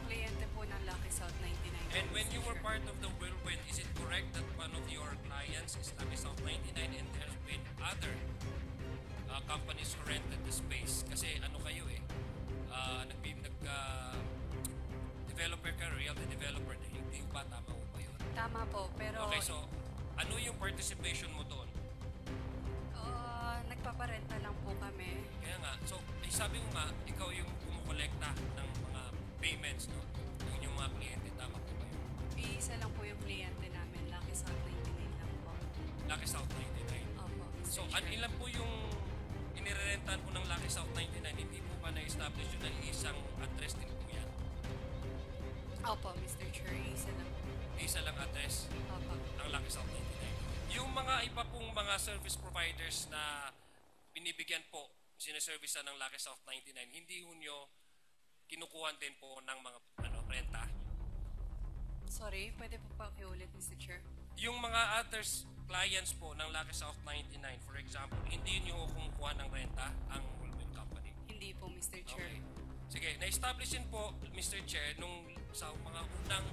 Speaker 2: kliyente po ng Lucky South 99.
Speaker 10: And when you were part of the whirlwind, is it correct that one of your clients is Lucky South 99 and there's been other companies who rented the space? Kasi ano kayo developer ka, realty developer, hindi ba? Tama po ba yun?
Speaker 2: Tama po, pero...
Speaker 10: Okay, so ano yung participation mo doon?
Speaker 2: Nagpaparenta lang po kami.
Speaker 10: Kaya nga, so sabi mo nga, ikaw yung kumukolekta ng mga payments, no? Yung mga kliyente, tama po ba yun?
Speaker 2: Iisa lang po yung kliyente namin, Lucky South 99 lang po.
Speaker 10: Lucky South 99?
Speaker 2: Opo.
Speaker 10: So, ilan po yung inirerentahan po ng Lucky South 99? Hindi po ba na-establish yun ng isang address din po yan?
Speaker 2: Opo, Mr. Chair, isa lang.
Speaker 10: Isa lang address?
Speaker 2: Opo.
Speaker 10: Ang Lucky South 99. Yung mga iba pong mga service providers na binibigyan po, sineservice ng Lucky South 99, hindi nyo kinukuhan din po ng mga renta?
Speaker 2: Sorry, pwede po pa kiulit, Mr. Chair?
Speaker 10: Yung mga others clients po ng Lucky South 99, for example, hindi nyo kumukuha ng renta ang Whirlwind Company?
Speaker 2: Hindi po, Mr. Chair.
Speaker 10: Okay. Sige, na-establish din po, Mr. Chair, nung sa mga unang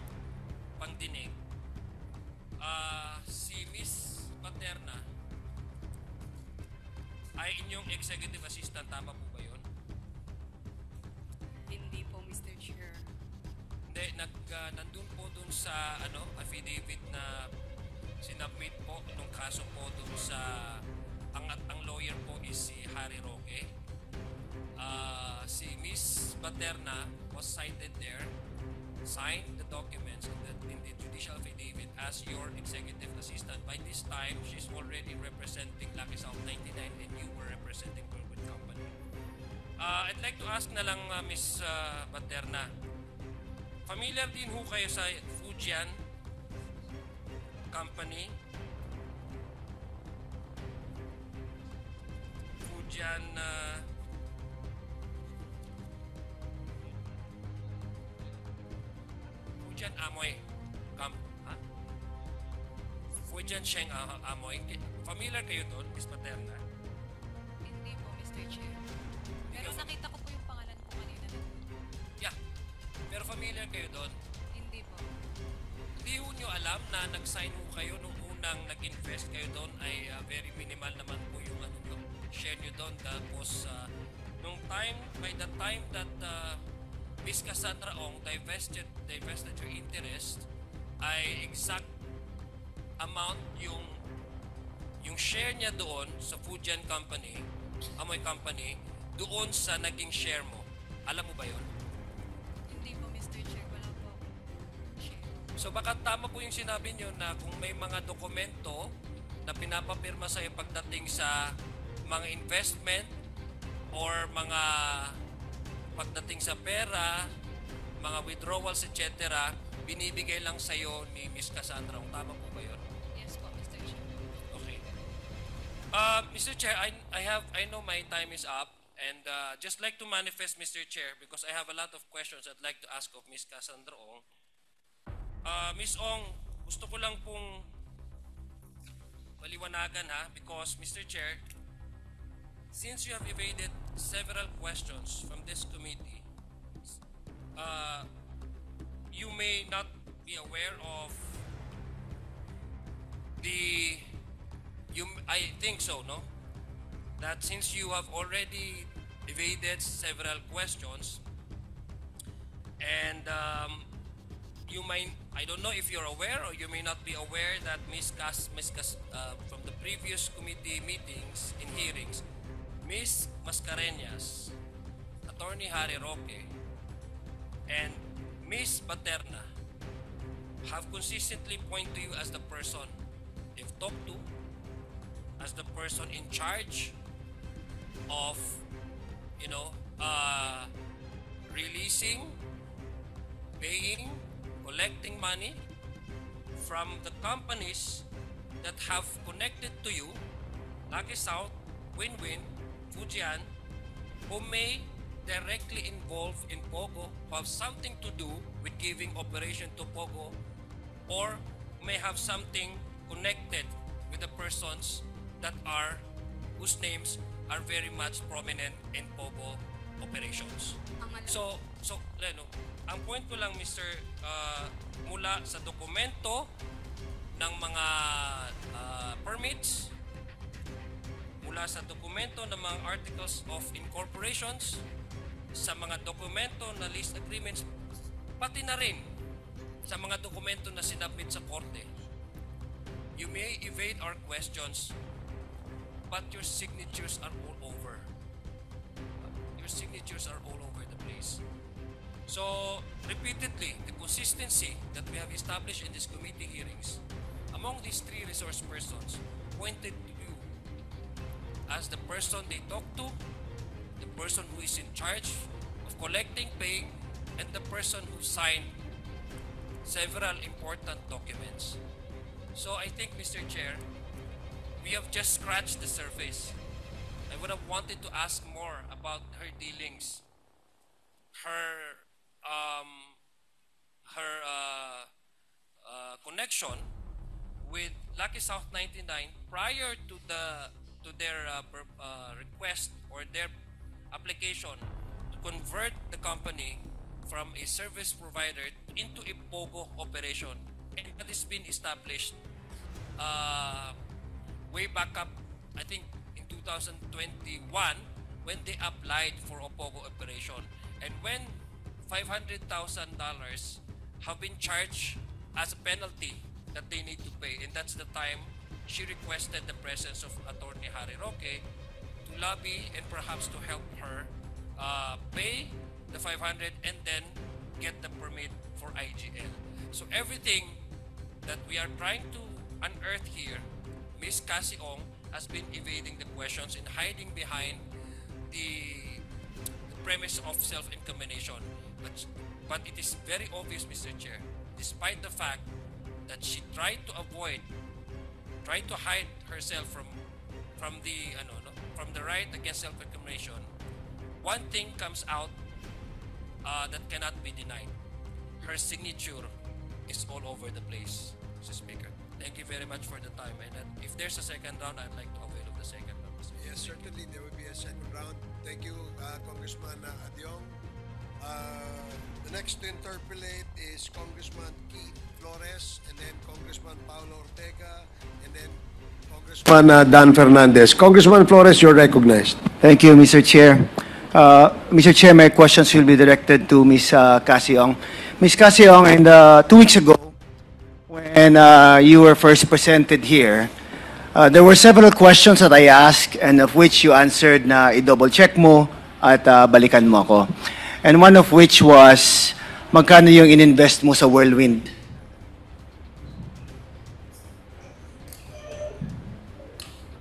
Speaker 10: pangdinig, si Miss Paterna ay inyong executive assistant, tama po ba yun? nandun po dun sa affidavit na sinubmit po nung kaso po dun sa ang lawyer po is si Harry Roque. Si Miss Baterna was cited there, signed the documents in the judicial affidavit as your executive assistant. By this time, she's already representing Lucky South 99 and you were representing Bergwood Company. I'd like to ask na lang Miss Baterna, familiar din ho kayo sa Fujian Company? Fujian Fujian Amoy Fujian Sheng Amoy. Familiar kayo doon, Miss Paterna?
Speaker 14: Hindi po, Mr. Chair. Pero nakita ko po yung pangalan ko kanina.
Speaker 10: Yeah. Pero familiar kayo doon?
Speaker 14: Hindi po.
Speaker 10: Hindi ho nyo alam na nag-sign ho kayo nung unang nag-invest kayo doon ay very minimal naman po yung share nyo doon. Tapos by the time that Miss Cassandra Ong divested your interest, ay exact amount yung share niya doon sa Fujian Company, Amoy Company, doon sa naging share mo. Alam mo ba yun?
Speaker 14: Hindi po, Mr. Chair. Wala po share.
Speaker 10: So baka tama po yung sinabi nyo na kung may mga dokumento na pinapapirma sa'yo pagdating sa mga investment or mga pagdating sa pera, mga withdrawals, etc., binibigay lang sa'yo ni Miss Cassandra. Tama po ba yun?
Speaker 14: Yes po, Mr. Chair.
Speaker 10: Okay. Mr. Chair, I know my time is up, and just like to manifest, Mr. Chair, because I have a lot of questions I'd like to ask of Miss Cassandra Ong. Miss Ong, gusto ko lang pong maliwanagan because Mr. Chair, since you have evaded several questions from this committee, you may not be aware of I think so, no? That since you have already evaded several questions, and I don't know if you're aware or you may not be aware that from the previous committee meetings and hearings, Miss Mascareñas, Attorney Harry Roque, and Miss Baterna have consistently pointed to you as the person they've talked to, as the person in charge of, releasing, paying, collecting money from the companies that have connected to you, Lucky South, Win-Win, Fujian, who may directly involved in Pogo, who have something to do with giving operation to Pogo, or may have something connected with the persons whose names are very much prominent in Pogo operations. So Leno, ang point ko lang, Mr. Mula sa dokumento ng mga permits, mula sa dokumento ng mga articles of incorporations, sa mga dokumento na lease agreements, pati na rin sa mga dokumento na sinabit sa korte. You may evade our questions, but your signatures are all over. Your signatures are all over the place. So, repeatedly, the consistency that we have established in these committee hearings among these three resource persons pointed to you as the person they talk to, the person who is in charge of collecting, paying, and the person who signed several important documents. So I think, Mr. Chair, we have just scratched the surface. I would have wanted to ask more about her dealings, her connection with Lucky South 99 prior to their request or their application to convert the company from a service provider into a Pogo operation. And that has been established way back up, I think, in 2021 when they applied for a Pogo operation. And when $500,000 have been charged as a penalty that they need to pay. And that's the time she requested the presence of Attorney Harry Roque to lobby and perhaps to help her pay the 500 and then get the permit for IGL. So everything that we are trying to unearth here, Ms. Cassie Ong has been evading the questions and hiding behind the premise of self-incrimination. But it is very obvious, Mr. Chair, despite the fact that she tried to hide herself from the right against self-incrimination, one thing comes out that cannot be denied. Her signature is all over the place, Mr. Speaker. Thank you very much for the time. And if there's a second round, I'd like to avail of the second round, Mr. Speaker.
Speaker 4: Yes, certainly there will be a second round. Thank you, Congressman Adyong. The next to interpolate is Congressman Keith Flores, and then Congressman Paulo Ortega, and then Congressman Dan Fernandez. Congressman Flores, you're recognized.
Speaker 15: Thank you, Mr. Chair. Mr. Chair, my questions will be directed to Ms. Cassie Ong. Ms. Cassie Ong, and 2 weeks ago, when you were first presented here, there were several questions that I asked and of which you answered na i-double check mo at balikan mo ako. And one of which was, magkano yung ininvest mo sa Whirlwind?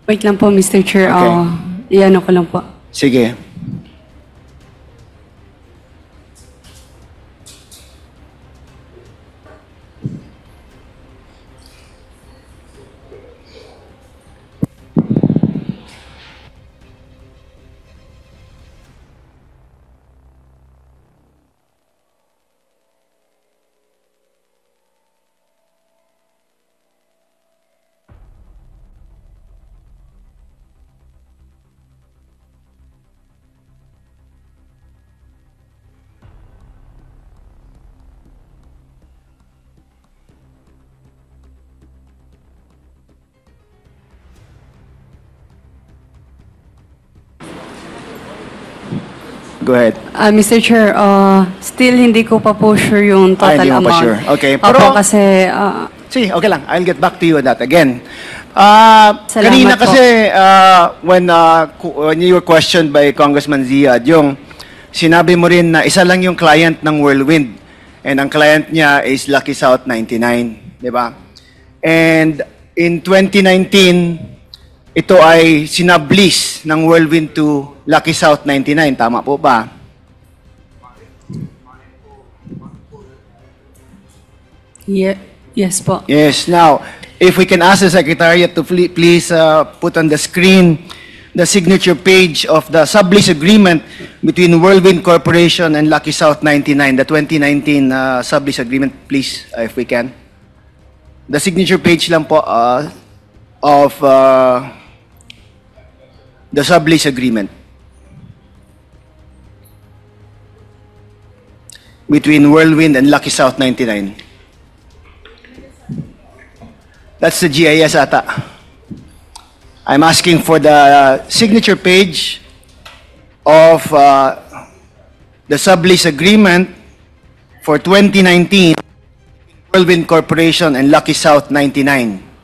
Speaker 2: Wait lang po, Mr. Chair.
Speaker 15: Okay.
Speaker 2: Iyan ko lang po.
Speaker 15: Sige. Go ahead.
Speaker 2: Mr. Chair, still hindi ko pa po sure yung total
Speaker 15: hindi mo
Speaker 2: amount.
Speaker 15: pa sure. Okay.
Speaker 2: Opo,
Speaker 15: Pero,
Speaker 2: kasi...
Speaker 15: sige, okay lang. I'll get back to you on that again.
Speaker 2: Salamat
Speaker 15: Kanina
Speaker 2: po.
Speaker 15: kasi, when you were questioned by Congressman Zia, yung sinabi mo rin na isa lang yung client ng Whirlwind. And ang client niya is Lucky South 99. Di ba? And in 2019, ito ay sinablease ng Whirlwind to Lucky South 99. Tama po ba?
Speaker 2: Yes po.
Speaker 15: Yes. Now, if we can ask the Secretariat to please put on the screen the signature page of the sublease agreement between Whirlwind Corporation and Lucky South 99, the 2019 sublease agreement, please, if we can. The signature page lang po of the sublease agreement between Whirlwind and Lucky South 99. That's the GIS ata. I'm asking for the signature page of the sublease agreement for 2019 Whirlwind Corporation and Lucky South 99.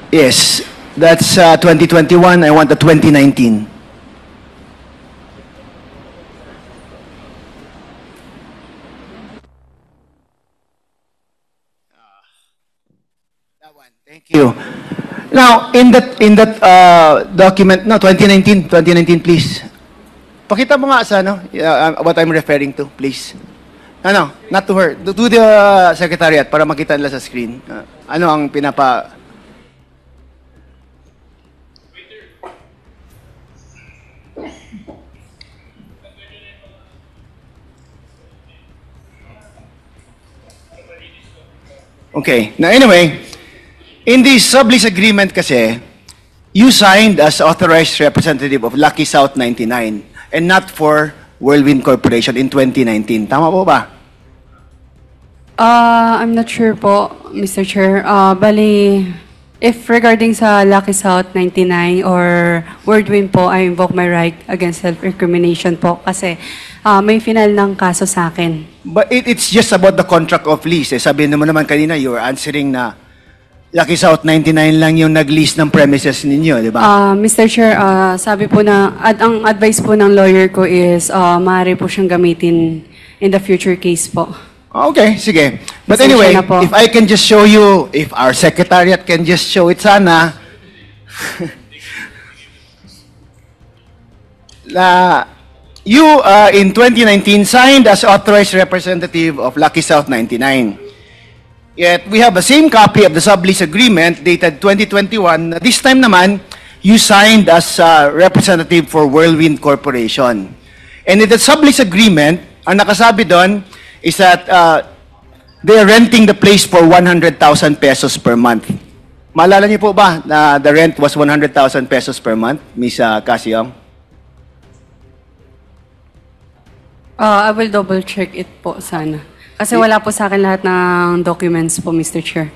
Speaker 15: Yes, that's 2021. I want the 2019. That one. Thank you. Now, in that document, no, 2019, please. Pakita mo nga sa what I'm referring to, please. No, not to her. To the Secretariat para makita nila sa screen. Ano ang pinapa... Okay. Now anyway, in the sublease agreement kasi, you signed as authorized representative of Lucky South 99 and not for Whirlwind Corporation in 2019. Tama po ba?
Speaker 2: I'm not sure po, Mr. Chair. Bali, if regarding sa Lucky South 99 or Whirlwind po, I invoke my right against self-recrimination po kasi may final ng kaso sa akin.
Speaker 15: But it's just about the contract of lease. Eh. Sabi naman kanina, you were answering na Lucky South 99 lang yung nag-lease ng premises ninyo, di ba?
Speaker 2: Mr. Chair, sabi po na, ang advice po ng lawyer ko is maaari po siyang gamitin in the future case po.
Speaker 15: Okay, sige. But
Speaker 2: Pasensya
Speaker 15: anyway,
Speaker 2: na po.
Speaker 15: if I can just show you, if our secretariat can just show it sana, you in 2019 signed as authorized representative of Lucky South 99. Yet we have the same copy of the sublease agreement dated 2021. This time naman, you signed as representative for Whirlwind Corporation. And in the sublease agreement, ang nakasabi doon is that they are renting the place for 100,000 pesos per month. Maalala niyo po ba na the rent was 100,000 pesos per month, Ms. Casiong?
Speaker 2: I will double check it po sana. Kasi wala po sa akin lahat ng documents po, Mr. Chair.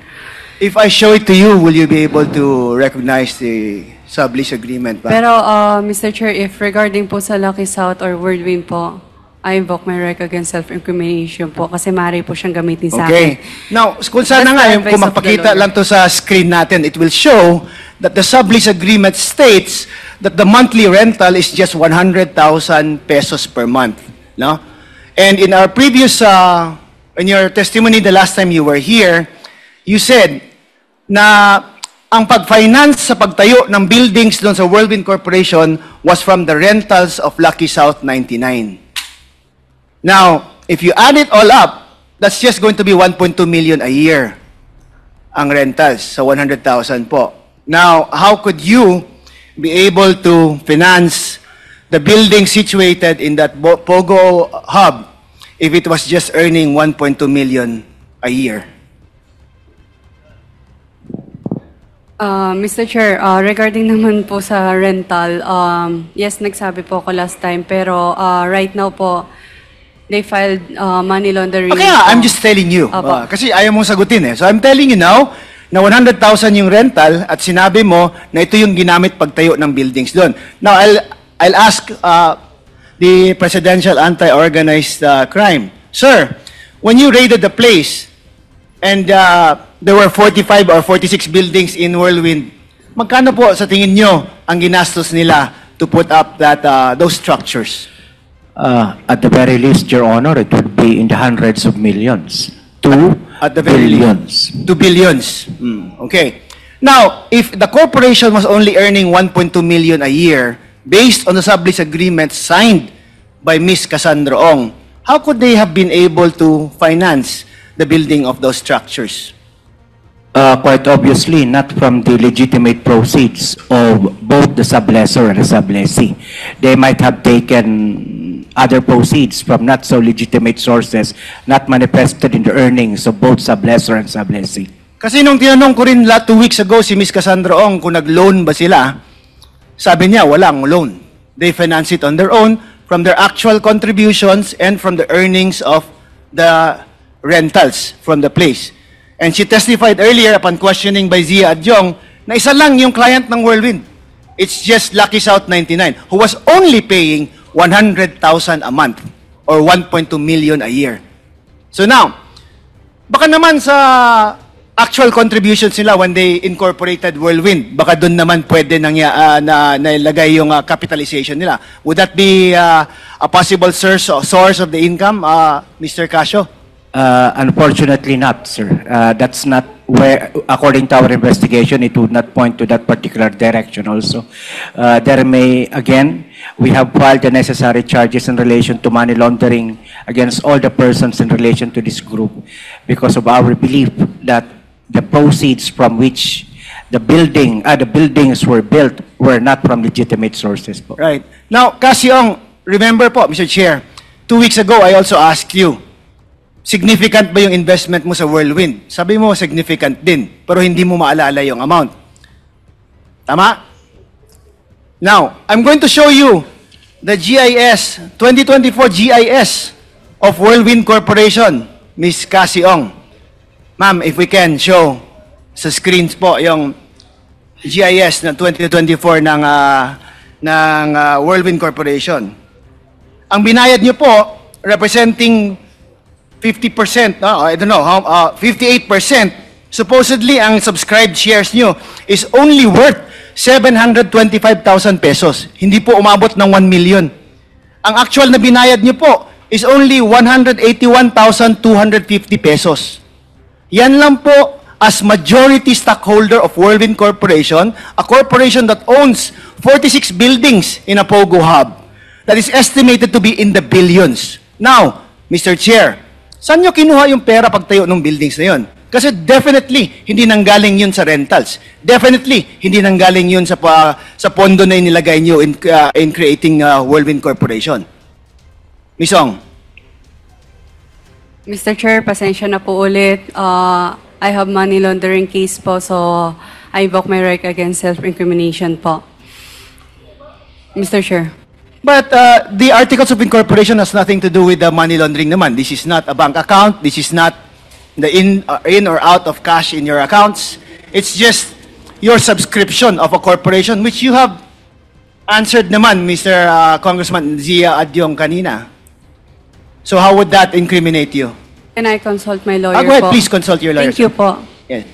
Speaker 15: If I show it to you, will you be able to recognize the sublease agreement ba?
Speaker 2: Pero, Mr. Chair, if regarding po sa Lucky South or Whirlwind po, I invoke my right against self-incrimination po kasi maaari po siyang gamitin sa akin.
Speaker 15: Okay. Now, kung sana nga, kung mapakita lang to sa screen natin, it will show that the sublease agreement states that the monthly rental is just 100,000 pesos per month. No? And in our previous, in your testimony the last time you were here, you said na ang pag-finance sa pagtayo ng buildings doon sa Whirlwind Corporation was from the rentals of Lucky South 99. Now, if you add it all up, that's just going to be 1.2 million a year ang rentals sa 100,000 po. Now, how could you be able to finance the building situated in that Pogo hub if it was just earning 1.2 million a year?
Speaker 2: Mr. Chair, regarding naman po sa rental, yes, nagsabi po ako last time, pero right now po, they filed money laundering.
Speaker 15: Okay, I'm just telling you. Kasi ayaw mong sagutin eh. So I'm telling you now na 100,000 yung rental at sinabi mo na ito yung ginamit pagtayo ng buildings doon. Now, I'll ask the Presidential Anti-Organized Crime. Sir, when you raided the place and there were 45 or 46 buildings in Whirlwind, magkano po sa tingin nyo ang ginastos nila to put up those structures?
Speaker 16: At the very least, Your Honor, it would be in the hundreds of millions.
Speaker 15: At the very
Speaker 16: billions.
Speaker 15: least. 2 billions. Okay. Now, if the corporation was only earning 1.2 million a year based on the sublease agreement signed by Ms. Cassandra Ong, how could they have been able to finance the building of those structures?
Speaker 16: Quite obviously, not from the legitimate proceeds of both the sublessor and the sublessee. They might have taken other proceeds from not so legitimate sources, not manifested in the earnings of both sublessor and sublessee.
Speaker 15: Kasi nung tinanong ko rin 2 weeks ago si Ms. Cassandra Ong kung nag-loan ba sila, sabi niya walang loan. They finance it on their own from their actual contributions and from the earnings of the rentals from the place. And she testified earlier upon questioning by Zia Adjong na isa lang yung client ng Whirlwind. It's just Lucky South 99 who was only paying 100,000 a month or 1.2 million a year. So now, baka naman sa actual contributions nila when they incorporated Whirlwind, baka doon naman pwede nailagay yung capitalization nila. Would that be a possible source of the income, Mr. Casio?
Speaker 16: Unfortunately not, sir. That's not where, according to our investigation, it would not point to that particular direction also. There may, again, we have filed the necessary charges in relation to money laundering against all the persons in relation to this group because of our belief that the proceeds from which the buildings were built were not from legitimate sources. Po.
Speaker 15: Right. Now, Casiong, remember po, Mr. Chair, 2 weeks ago, I also asked you significant ba yung investment mo sa Whirlwind? Sabi mo, significant din, pero hindi mo maalala yung amount. Tama? Now, I'm going to show you the GIS, 2024 GIS of Whirlwind Corporation, Ms. Cassie Ong. Ma'am, if we can show sa screens po yung GIS ng 2024 ng Whirlwind Corporation. Ang binayad niyo po, representing 50%, I don't know, 58%, supposedly ang subscribed shares niyo is only worth 725,000 pesos. Hindi po umabot ng 1 million. Ang actual na binayad niyo po is only 181,250 pesos. Yan lang po as majority stockholder of Whirlwind Corporation, a corporation that owns 46 buildings in a Pogo hub that is estimated to be in the billions. Now, Mr. Chair, saan nyo kinuha yung pera pagtayo ng buildings na yun? Kasi definitely, hindi nanggaling yun sa rentals. Definitely, hindi nanggaling yun sa pondo na inilagay nyo in creating Whirlwind Corporation. Ms. Ong.
Speaker 2: Mr. Chair, pasensya na po ulit. I have money laundering case po, so I invoke my right against self-incrimination po. Mr. Chair.
Speaker 15: But the articles of incorporation has nothing to do with the money laundering naman. This is not a bank account. This is not the in or out of cash in your accounts. It's just your subscription of a corporation, which you have answered naman, Mr. Congressman Zia Adyong kanina. So how would that incriminate you?
Speaker 2: Can I consult my lawyer
Speaker 15: Go ahead,
Speaker 2: po?
Speaker 15: please consult your lawyer.
Speaker 2: Thank you po.
Speaker 15: Yes.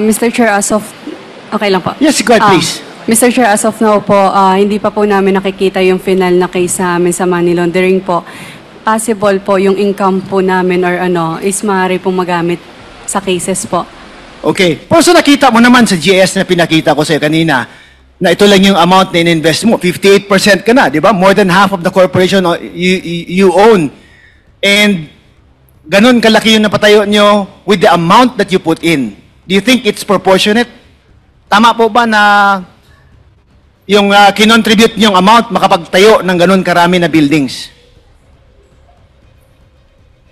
Speaker 2: Mr. Chair, as of... Okay lang po.
Speaker 15: Yes, go ahead, please.
Speaker 2: Mr. Chair, as of now po, hindi pa po namin nakikita yung final na case sa amin sa money laundering po. Possible po yung income po namin or is maaari pong magamit sa cases po.
Speaker 15: Okay. Pero so nakita mo naman sa GS na pinakita ko sa'yo kanina, na ito lang yung amount na in-invest mo. 58% ka na, di ba? More than half of the corporation you own. And ganun kalaki yung napatayo nyo with the amount that you put in. Do you think it's proportionate? Tama po ba na yung kinontribute nyong amount makapagtayo ng ganun karami na buildings?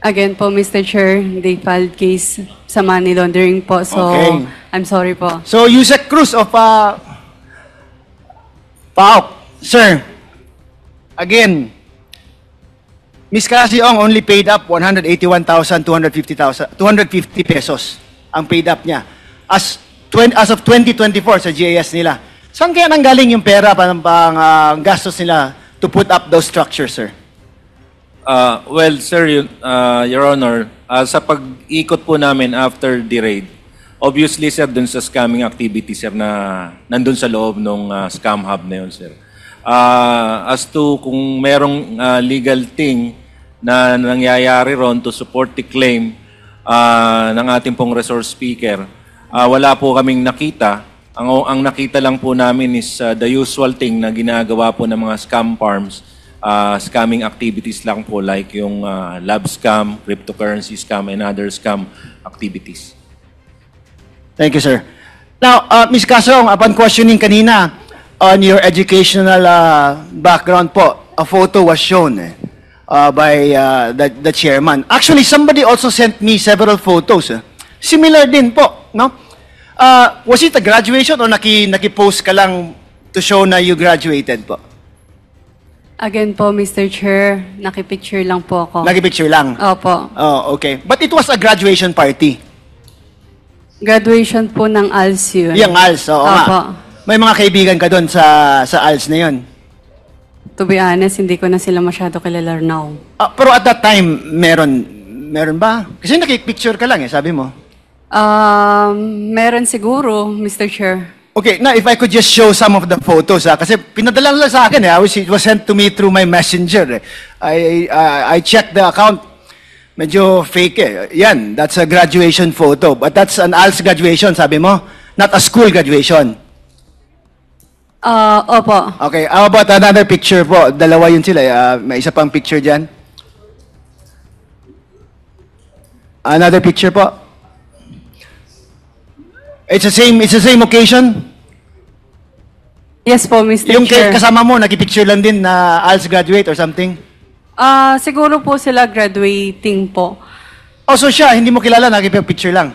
Speaker 2: Again po, Mr. Chair, they filed case sa money laundering po. So,
Speaker 15: Okay.
Speaker 2: I'm sorry po.
Speaker 15: So, Yusek Cruz of PAOK, sir, again, Ms. Cassie Ong only paid up 181,250 pesos ang paid up niya as of 2024 sa GIS nila. Saan kaya nanggaling yung pera pang gastos nila to put up those structures, sir?
Speaker 17: Well, sir, Your Honor, sa pag-ikot po namin after the raid, obviously, sir, dun sa scamming activity, sir, na nandun sa loob ng scam hub na yun, sir. As to kung merong legal thing na nangyayari ron to support the claim ng ating pong resource speaker, wala po kaming nakita. Ang nakita lang po namin is the usual thing na ginagawa po ng mga scam farms, scamming activities lang po like yung lab scam, cryptocurrency scam, and other scam activities.
Speaker 15: Thank you, sir. Now, Ms. Casong, upon questioning kanina on your educational background po, a photo was shown by the chairman. Actually, somebody also sent me several photos. Similar din po, no? Was it a graduation or naki-post ka lang to show na you graduated po?
Speaker 2: Again po, Mr. Chair, nakipicture lang po ako.
Speaker 15: Naki-picture lang?
Speaker 2: Opo.
Speaker 15: Oh, okay. But it was a graduation party.
Speaker 2: Graduation po ng ALS yun.
Speaker 15: Yung ALS, oo nga.
Speaker 2: Opo.
Speaker 15: May mga kaibigan ka doon sa ALS na yun?
Speaker 2: To be honest, hindi ko na sila masyado kilala now.
Speaker 15: Pero at that time, meron ba? Kasi nakipicture ka lang sabi mo.
Speaker 2: Meron siguro, Mr. Chair.
Speaker 15: Okay, now if I could just show some of the photos, kasi pinadala lang sa akin, it was sent to me through my messenger. I checked the account, medyo fake Yan, that's a graduation photo. But that's an ALS graduation, sabi mo, not a school graduation.
Speaker 2: Opo.
Speaker 15: Okay, how about another picture po? Dalawa yun sila. May isa pang picture dyan. Another picture po. It's the same occasion?
Speaker 2: Yes po, Mr.
Speaker 15: Yung
Speaker 2: Chair.
Speaker 15: kasama mo, nakipicture lang din na ALS graduate or something?
Speaker 2: Siguro po sila graduating po.
Speaker 15: Oh, so siya, hindi mo kilala, nakipicture lang?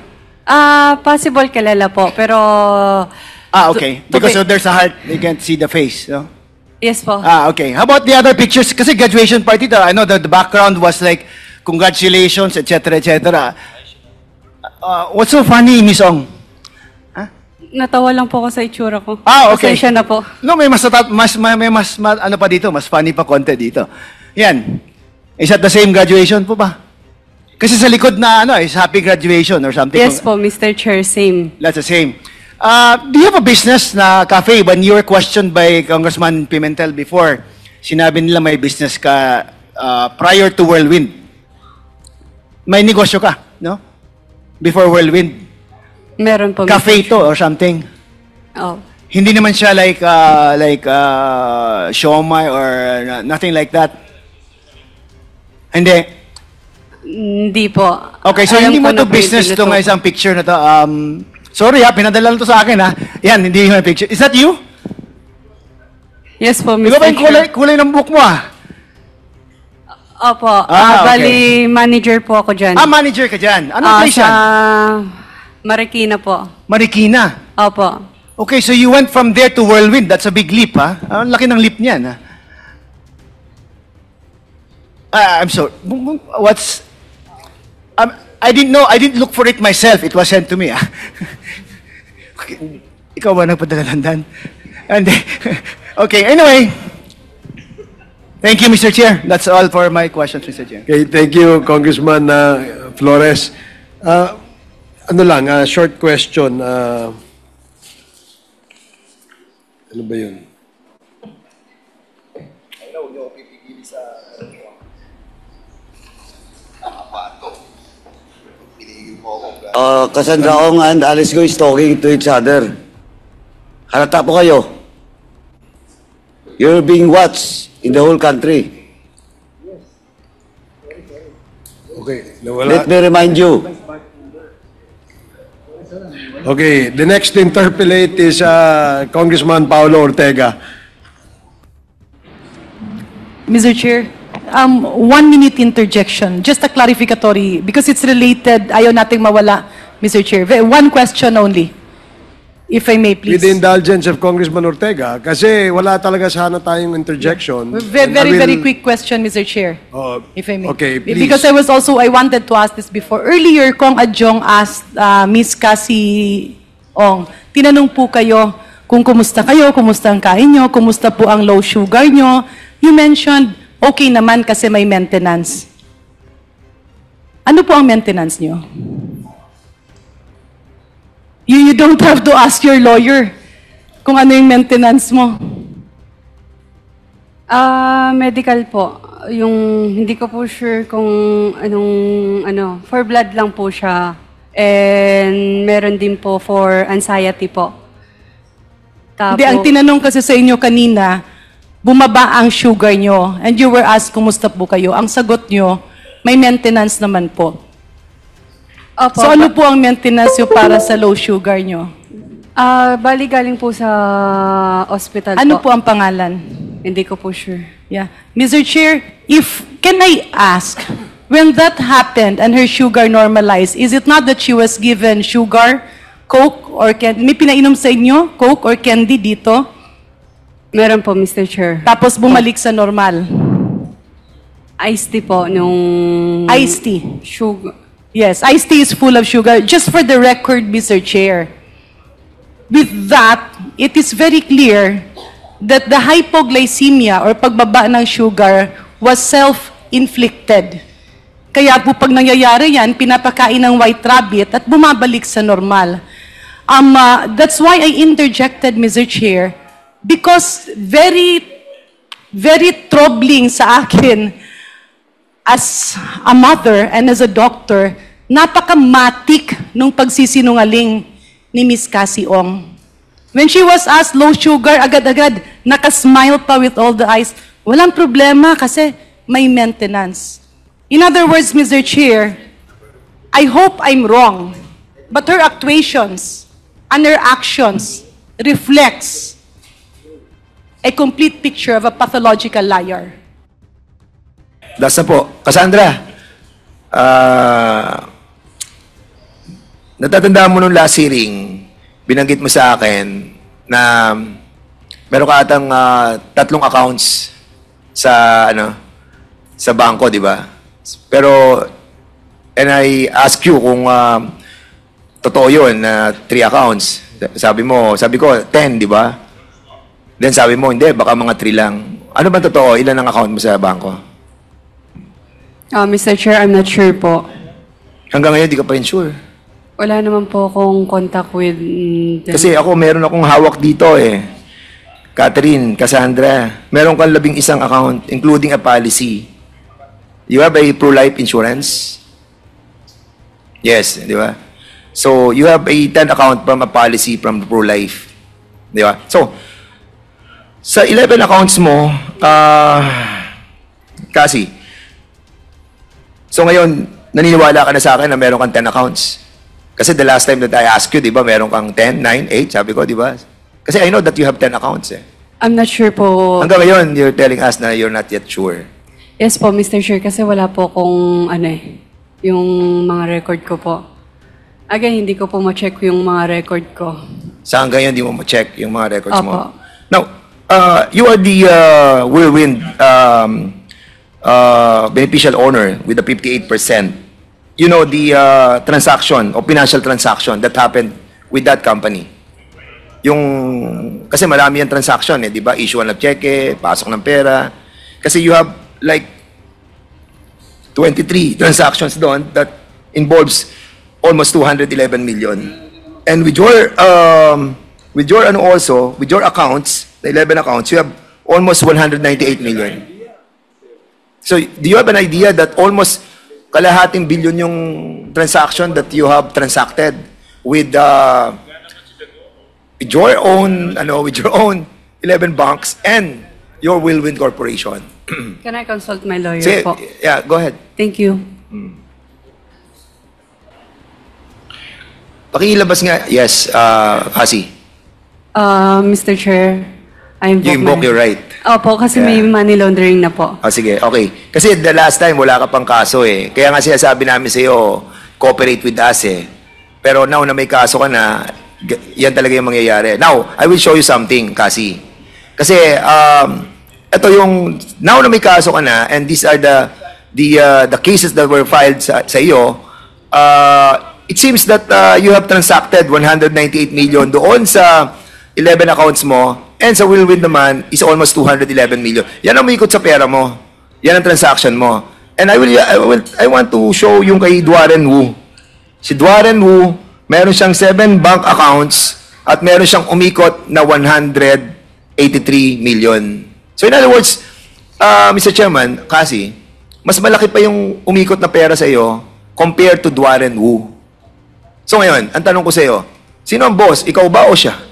Speaker 2: Possible kilala po, pero...
Speaker 15: Okay. Because so there's a heart, you can't see the face, no?
Speaker 2: Yes po.
Speaker 15: Okay. How about the other pictures? Kasi graduation party, I know the background was like, congratulations, etc., etc. What's so funny, Miss Ong?
Speaker 2: Natawa lang po ako sa itsura ko.
Speaker 15: Okay.
Speaker 2: Pasensya na po.
Speaker 15: No, may ano pa dito, mas funny pa konti dito. Yan. Is that the same graduation po ba? Kasi sa likod na is happy graduation or something.
Speaker 2: Yes po, Mr. Chair, same.
Speaker 15: That's the same. Do you have a business na cafe? When you were questioned by Congressman Pimentel before, sinabi nila may business ka prior to Whirlwind. May negosyo ka, no? Before Whirlwind.
Speaker 2: Meron po.
Speaker 15: Cafe to or something.
Speaker 2: Oh.
Speaker 15: Hindi naman siya like siomai or nothing like that. Hindi.
Speaker 2: Hindi po.
Speaker 15: Okay, so
Speaker 2: Alam
Speaker 15: hindi
Speaker 2: ko
Speaker 15: mo
Speaker 2: na
Speaker 15: to
Speaker 2: po
Speaker 15: business
Speaker 2: yung
Speaker 15: to nga isang picture na to. Sorry pinadala lang to sa akin Yan, hindi yung picture. Is that you?
Speaker 2: Yes po,
Speaker 15: Di
Speaker 2: Mr.
Speaker 15: ba ba yung kulay ng book mo
Speaker 2: Opo.
Speaker 15: Okay.
Speaker 2: Bali, manager po ako dyan.
Speaker 15: Manager ka dyan. Anong place yan?
Speaker 2: Marikina po.
Speaker 15: Marikina?
Speaker 2: Opo.
Speaker 15: Okay, so you went from there to Whirlwind. That's a big leap, Ang laki ng leap niyan, I'm sorry. I didn't know. I didn't look for it myself. It was sent to me, Okay. Ikaw ba nagpadala landan? Okay, anyway. Thank you, Mr. Chair. That's all for my questions, Mr. Chair.
Speaker 4: Okay, thank you, Congressman Flores. Short question. Ano ba yun?
Speaker 5: Cassandra Ong and Alice Go is talking to each other. Halata po kayo. You're being watched in the whole country.
Speaker 4: Okay,
Speaker 5: Let me remind you.
Speaker 4: Okay, the next to interpolate is Congressman Paulo Ortega.
Speaker 1: Mr. Chair, 1 minute interjection, just a clarificatory, because it's related, ayaw nating mawala, Mr. Chair. One question only, if I may, please.
Speaker 4: With the indulgence of Congressman Ortega, kasi wala talaga sana tayong interjection.
Speaker 1: Very quick question, Mr. Chair, if I may.
Speaker 4: Okay, please.
Speaker 1: Because I wanted to ask this before. Earlier, Kong Adjong asked Miss Cassie Ong, tinanong po kayo kung kumusta kayo, kumusta ang kain nyo, kumusta po ang low sugar nyo. You mentioned, okay naman kasi may maintenance. Ano po ang maintenance nyo? You don't have to ask your lawyer kung ano yung maintenance mo.
Speaker 2: Medical po. Yung hindi ko po sure kung for blood lang po siya. And meron din po for anxiety po.
Speaker 1: Hindi, ang tinanong kasi sa inyo kanina, bumaba ang sugar nyo, and you were asked, kumusta po kayo? Ang sagot nyo, may maintenance naman po.
Speaker 2: Opo,
Speaker 1: So ano po ang maintenance nyo para sa low sugar nyo?
Speaker 2: Bali galing po sa hospital
Speaker 1: Ano po ang pangalan?
Speaker 2: Hindi ko po sure.
Speaker 1: Yeah. Mr. Chair, can I ask, when that happened and her sugar normalized, is it not that she was given sugar, Coke, or candy? May pinainom sa inyo? Coke or candy dito?
Speaker 2: Meron po, Mr. Chair.
Speaker 1: Tapos bumalik sa normal?
Speaker 2: Iced tea po, nung...
Speaker 1: Iced tea?
Speaker 2: Sugar.
Speaker 1: Yes, iced tea is full of sugar. Just for the record, Mr. Chair, with that, it is very clear that the hypoglycemia or pagbaba ng sugar was self-inflicted. Kaya po pag nangyayari yan, pinapakain ng white rabbit at bumabalik sa normal. That's why I interjected, Mr. Chair, because very troubling sa akin as a mother and as a doctor, napakamatik nung pagsisinungaling ni Miss Cassie Ong. When she was asked low sugar, agad-agad, nakasmile pa with all the eyes. Walang problema kasi may maintenance. In other words, Mr. Chair, I hope I'm wrong, but her actuations and her actions reflects a complete picture of a pathological liar.
Speaker 9: That's na po. Cassandra, natatandaan mo nung last hearing, binanggit mo sa akin na meron ka atang 3 accounts sa sa bangko, di ba? Pero and I ask you kung totoo 'yun na 3 accounts. Sabi ko 10, di ba? Then sabi mo hindi, baka mga 3 lang. Ano ba totoo? Ilan ang account mo sa bangko?
Speaker 2: Mr. Chair, I'm not sure po.
Speaker 9: Hanggang ngayon, di ka pa rin sure.
Speaker 2: Wala naman po akong contact with them.
Speaker 9: Kasi meron akong hawak dito eh. Catherine, Cassandra, meron kang 11 account, including a policy. You have a pro-life insurance? Yes, di ba? So, you have a 10 account from a policy from pro-life. Di ba? So, sa 11 accounts mo, kasi, so ngayon, naniniwala ka na sa akin na meron kang 10 accounts. Kasi the last time that I asked you, di ba, meron kang 10, 9, 8, sabi ko, di ba? Kasi I know that you have 10 accounts eh.
Speaker 2: I'm not sure po.
Speaker 9: Hanggang ngayon, you're telling us na you're not yet sure.
Speaker 2: Yes po, Mr. Chair, kasi wala po akong yung mga record ko po. Again, hindi ko po ma-check yung mga record ko.
Speaker 9: Sa hanggang ngayon, hindi mo ma-check yung mga records mo.
Speaker 2: Opo.
Speaker 9: Now, you are the whirlwind beneficial owner with the 58%. You know the transaction or financial transaction that happened with that company. Kasi marami yung transaction eh, di ba? Issue ng cheque, pasok ng pera. Kasi you have like 23 transactions doon that involves almost 211 million. And with your accounts, the 11 accounts, you have almost 198 million. So, do you have an idea that almost kalahating billion yung transaction that you have transacted with your own 11 banks and your Whirlwind Corporation?
Speaker 2: Can I consult my lawyer
Speaker 9: Sige,
Speaker 2: po?
Speaker 9: yeah, go ahead.
Speaker 2: Thank you.
Speaker 9: Pakilabas nga. Yes, Kasi.
Speaker 2: Mr. Chair, I invoke
Speaker 9: You invoke your right.
Speaker 2: Opo, kasi may money laundering na po.
Speaker 9: Sige, okay. Kasi the last time, wala ka pang kaso eh. Kaya nga sinasabi namin sa iyo, cooperate with us eh. Pero now na may kaso ka na, yan talaga yung mangyayari. Now, I will show you something, Kasi. Kasi, ito yung, now na may kaso ka na, and these are the cases that were filed sa iyo, it seems that you have transacted 198 million doon sa 11 accounts mo, and sa Whirlwind naman is almost 211 million. Yan ang umikot sa pera mo. Yan ang transaction mo. And I want to show yung kay Duaren Wu. Si Duaren Wu, meron siyang 7 bank accounts at meron siyang umikot na 183 million. So in other words, Mr. Chairman, Kasi, mas malaki pa yung umikot na pera sa iyo compared to Duaren Wu. So ngayon, ang tanong ko sa iyo, sino ang boss? Ikaw ba o siya?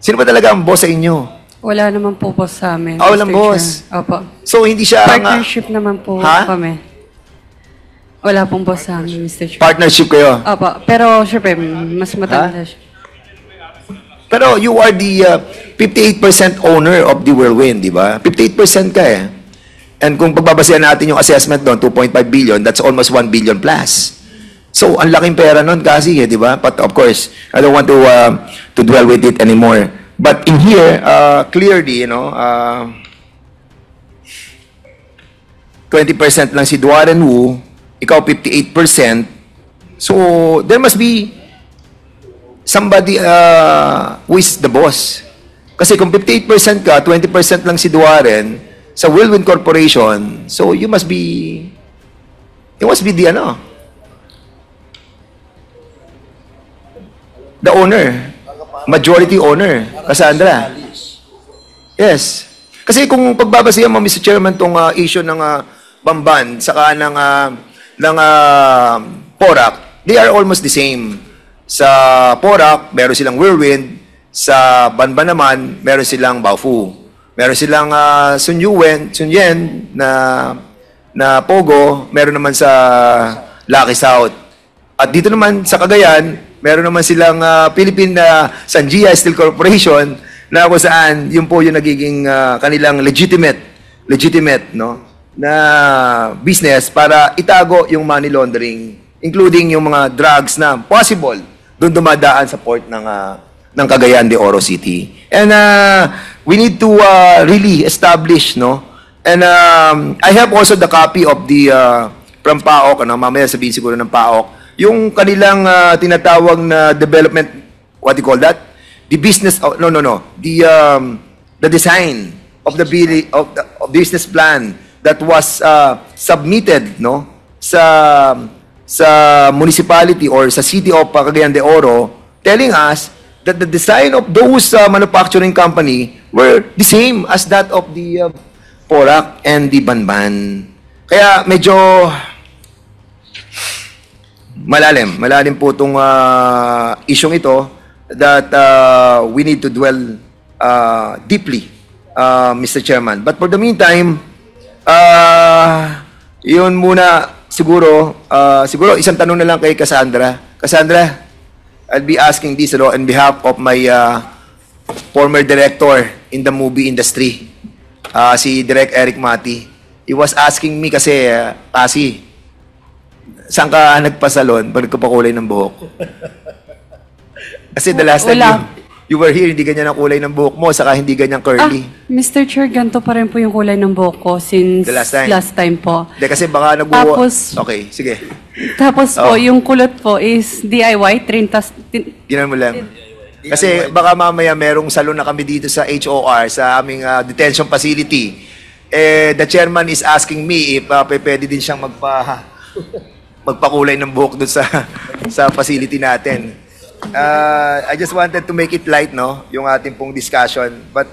Speaker 9: Sino ba talaga ang boss sa inyo?
Speaker 2: Wala naman po boss sa amin.
Speaker 9: Walang
Speaker 2: Mr.
Speaker 9: boss.
Speaker 2: Chair. Opo.
Speaker 9: So hindi siya
Speaker 2: Partnership naman po kami. Wala pong boss sa amin, Mr. Chair.
Speaker 9: Partnership kayo?
Speaker 2: Opo. Pero syempre, mas matanda siya.
Speaker 9: Pero you are the 58% owner of the Whirlwind, di ba? 58% ka eh. And kung pagbabasehan natin yung assessment doon, 2.5 billion, that's almost 1 billion plus. So, ang laking pera nun kasi, di ba? But of course, I don't want to dwell with it anymore. But in here, clearly, 20% lang si Duaren Wu, ikaw 58%. So, there must be somebody who is the boss. Kasi kung 58% ka, 20% lang si Duaren sa Whirlwind Corporation, so you must be the owner, majority owner, Cassandra. Yes. Kasi kung pagbabasihan mo, Mr. Chairman, tong issue ng Bamban, saka ng PORAC, they are almost the same. Sa Porac, meron silang Whirlwind. Sa Banban naman, meron silang Baofu. Meron silang Sun Yen na Pogo, meron naman sa Lucky South. At dito naman sa Cagayan, meron naman silang Philippine Sanjia Steel Corporation na kung saan yun po yung nagiging kanilang legitimate no na business para itago yung money laundering, including yung mga drugs na possible doon dumadaan sa port ng Cagayan de Oro City. And we need to really establish, no? And I have also the copy of the from PAOK, mamaya sabihin siguro ng PAOK, yung kanilang tinatawag na development, what do you call that? The business, the design of the business plan that was submitted, no, sa municipality or sa city of Cagayan de Oro, telling us that the design of those manufacturing company were the same as that of the Porac and the Banban. Kaya medyo malalim po itong isyong ito that we need to dwell deeply, Mr. Chairman. But for the meantime, yun muna siguro isang tanong na lang kay Cassandra. Cassandra, I'll be asking this on behalf of my former director in the movie industry, si Direk Eric Mati. He was asking me kasi, saan ka nagpasalon pag nagpapakulay ng buhok? Kasi the last time you were here, hindi ganyan ang kulay ng buhok mo, saka hindi ganyan curly.
Speaker 2: Mr. Chair, ganito pa rin po yung kulay ng buhok ko since
Speaker 9: The last time?
Speaker 2: last time po.
Speaker 9: Hindi, kasi baka
Speaker 2: Tapos-
Speaker 9: Okay, sige.
Speaker 2: Tapos po,
Speaker 9: Oh.
Speaker 2: yung kulot po is DIY,
Speaker 9: Ginan mo lang. Kasi baka mamaya merong salon na kami dito sa HOR, sa aming detention facility. The chairman is asking me if pwede din siyang magpakulay ng buhok doon sa facility natin. I just wanted to make it light, no, yung ating pong discussion. But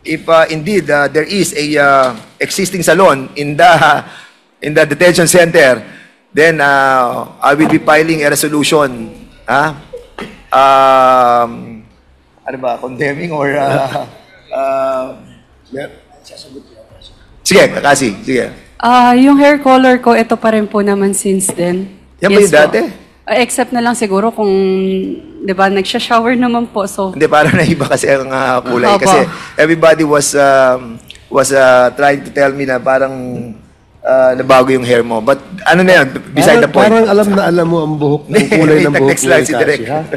Speaker 9: if indeed there is a existing salon in the detention center, then I will be filing a resolution, ano ba, condemning or sige, Kasi, sige.
Speaker 2: Yung hair color ko, ito pa rin po naman since then.
Speaker 9: Yan ba yung
Speaker 2: po.
Speaker 9: dati?
Speaker 2: Except na lang siguro kung, di ba, nagsha-shower naman po. So,
Speaker 9: Hindi, parang naiba kasi ang kulay.
Speaker 2: Opo.
Speaker 9: Kasi everybody was trying to tell me na parang nabago yung hair mo. But ano na yan, beside the point.
Speaker 4: Parang alam na alam mo ang buhok, ang kulay ng buhok
Speaker 9: Next slide
Speaker 4: ni
Speaker 9: si Direk.
Speaker 4: Kasi, ha?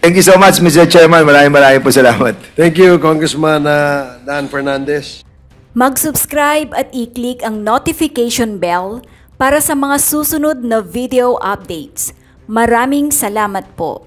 Speaker 9: Thank you so much, Mr. Chairman. Maraming po salamat.
Speaker 4: Thank you, Congressman Dan Fernandez.
Speaker 7: Mag-subscribe at i-click ang notification bell para sa mga susunod na video updates. Maraming salamat po.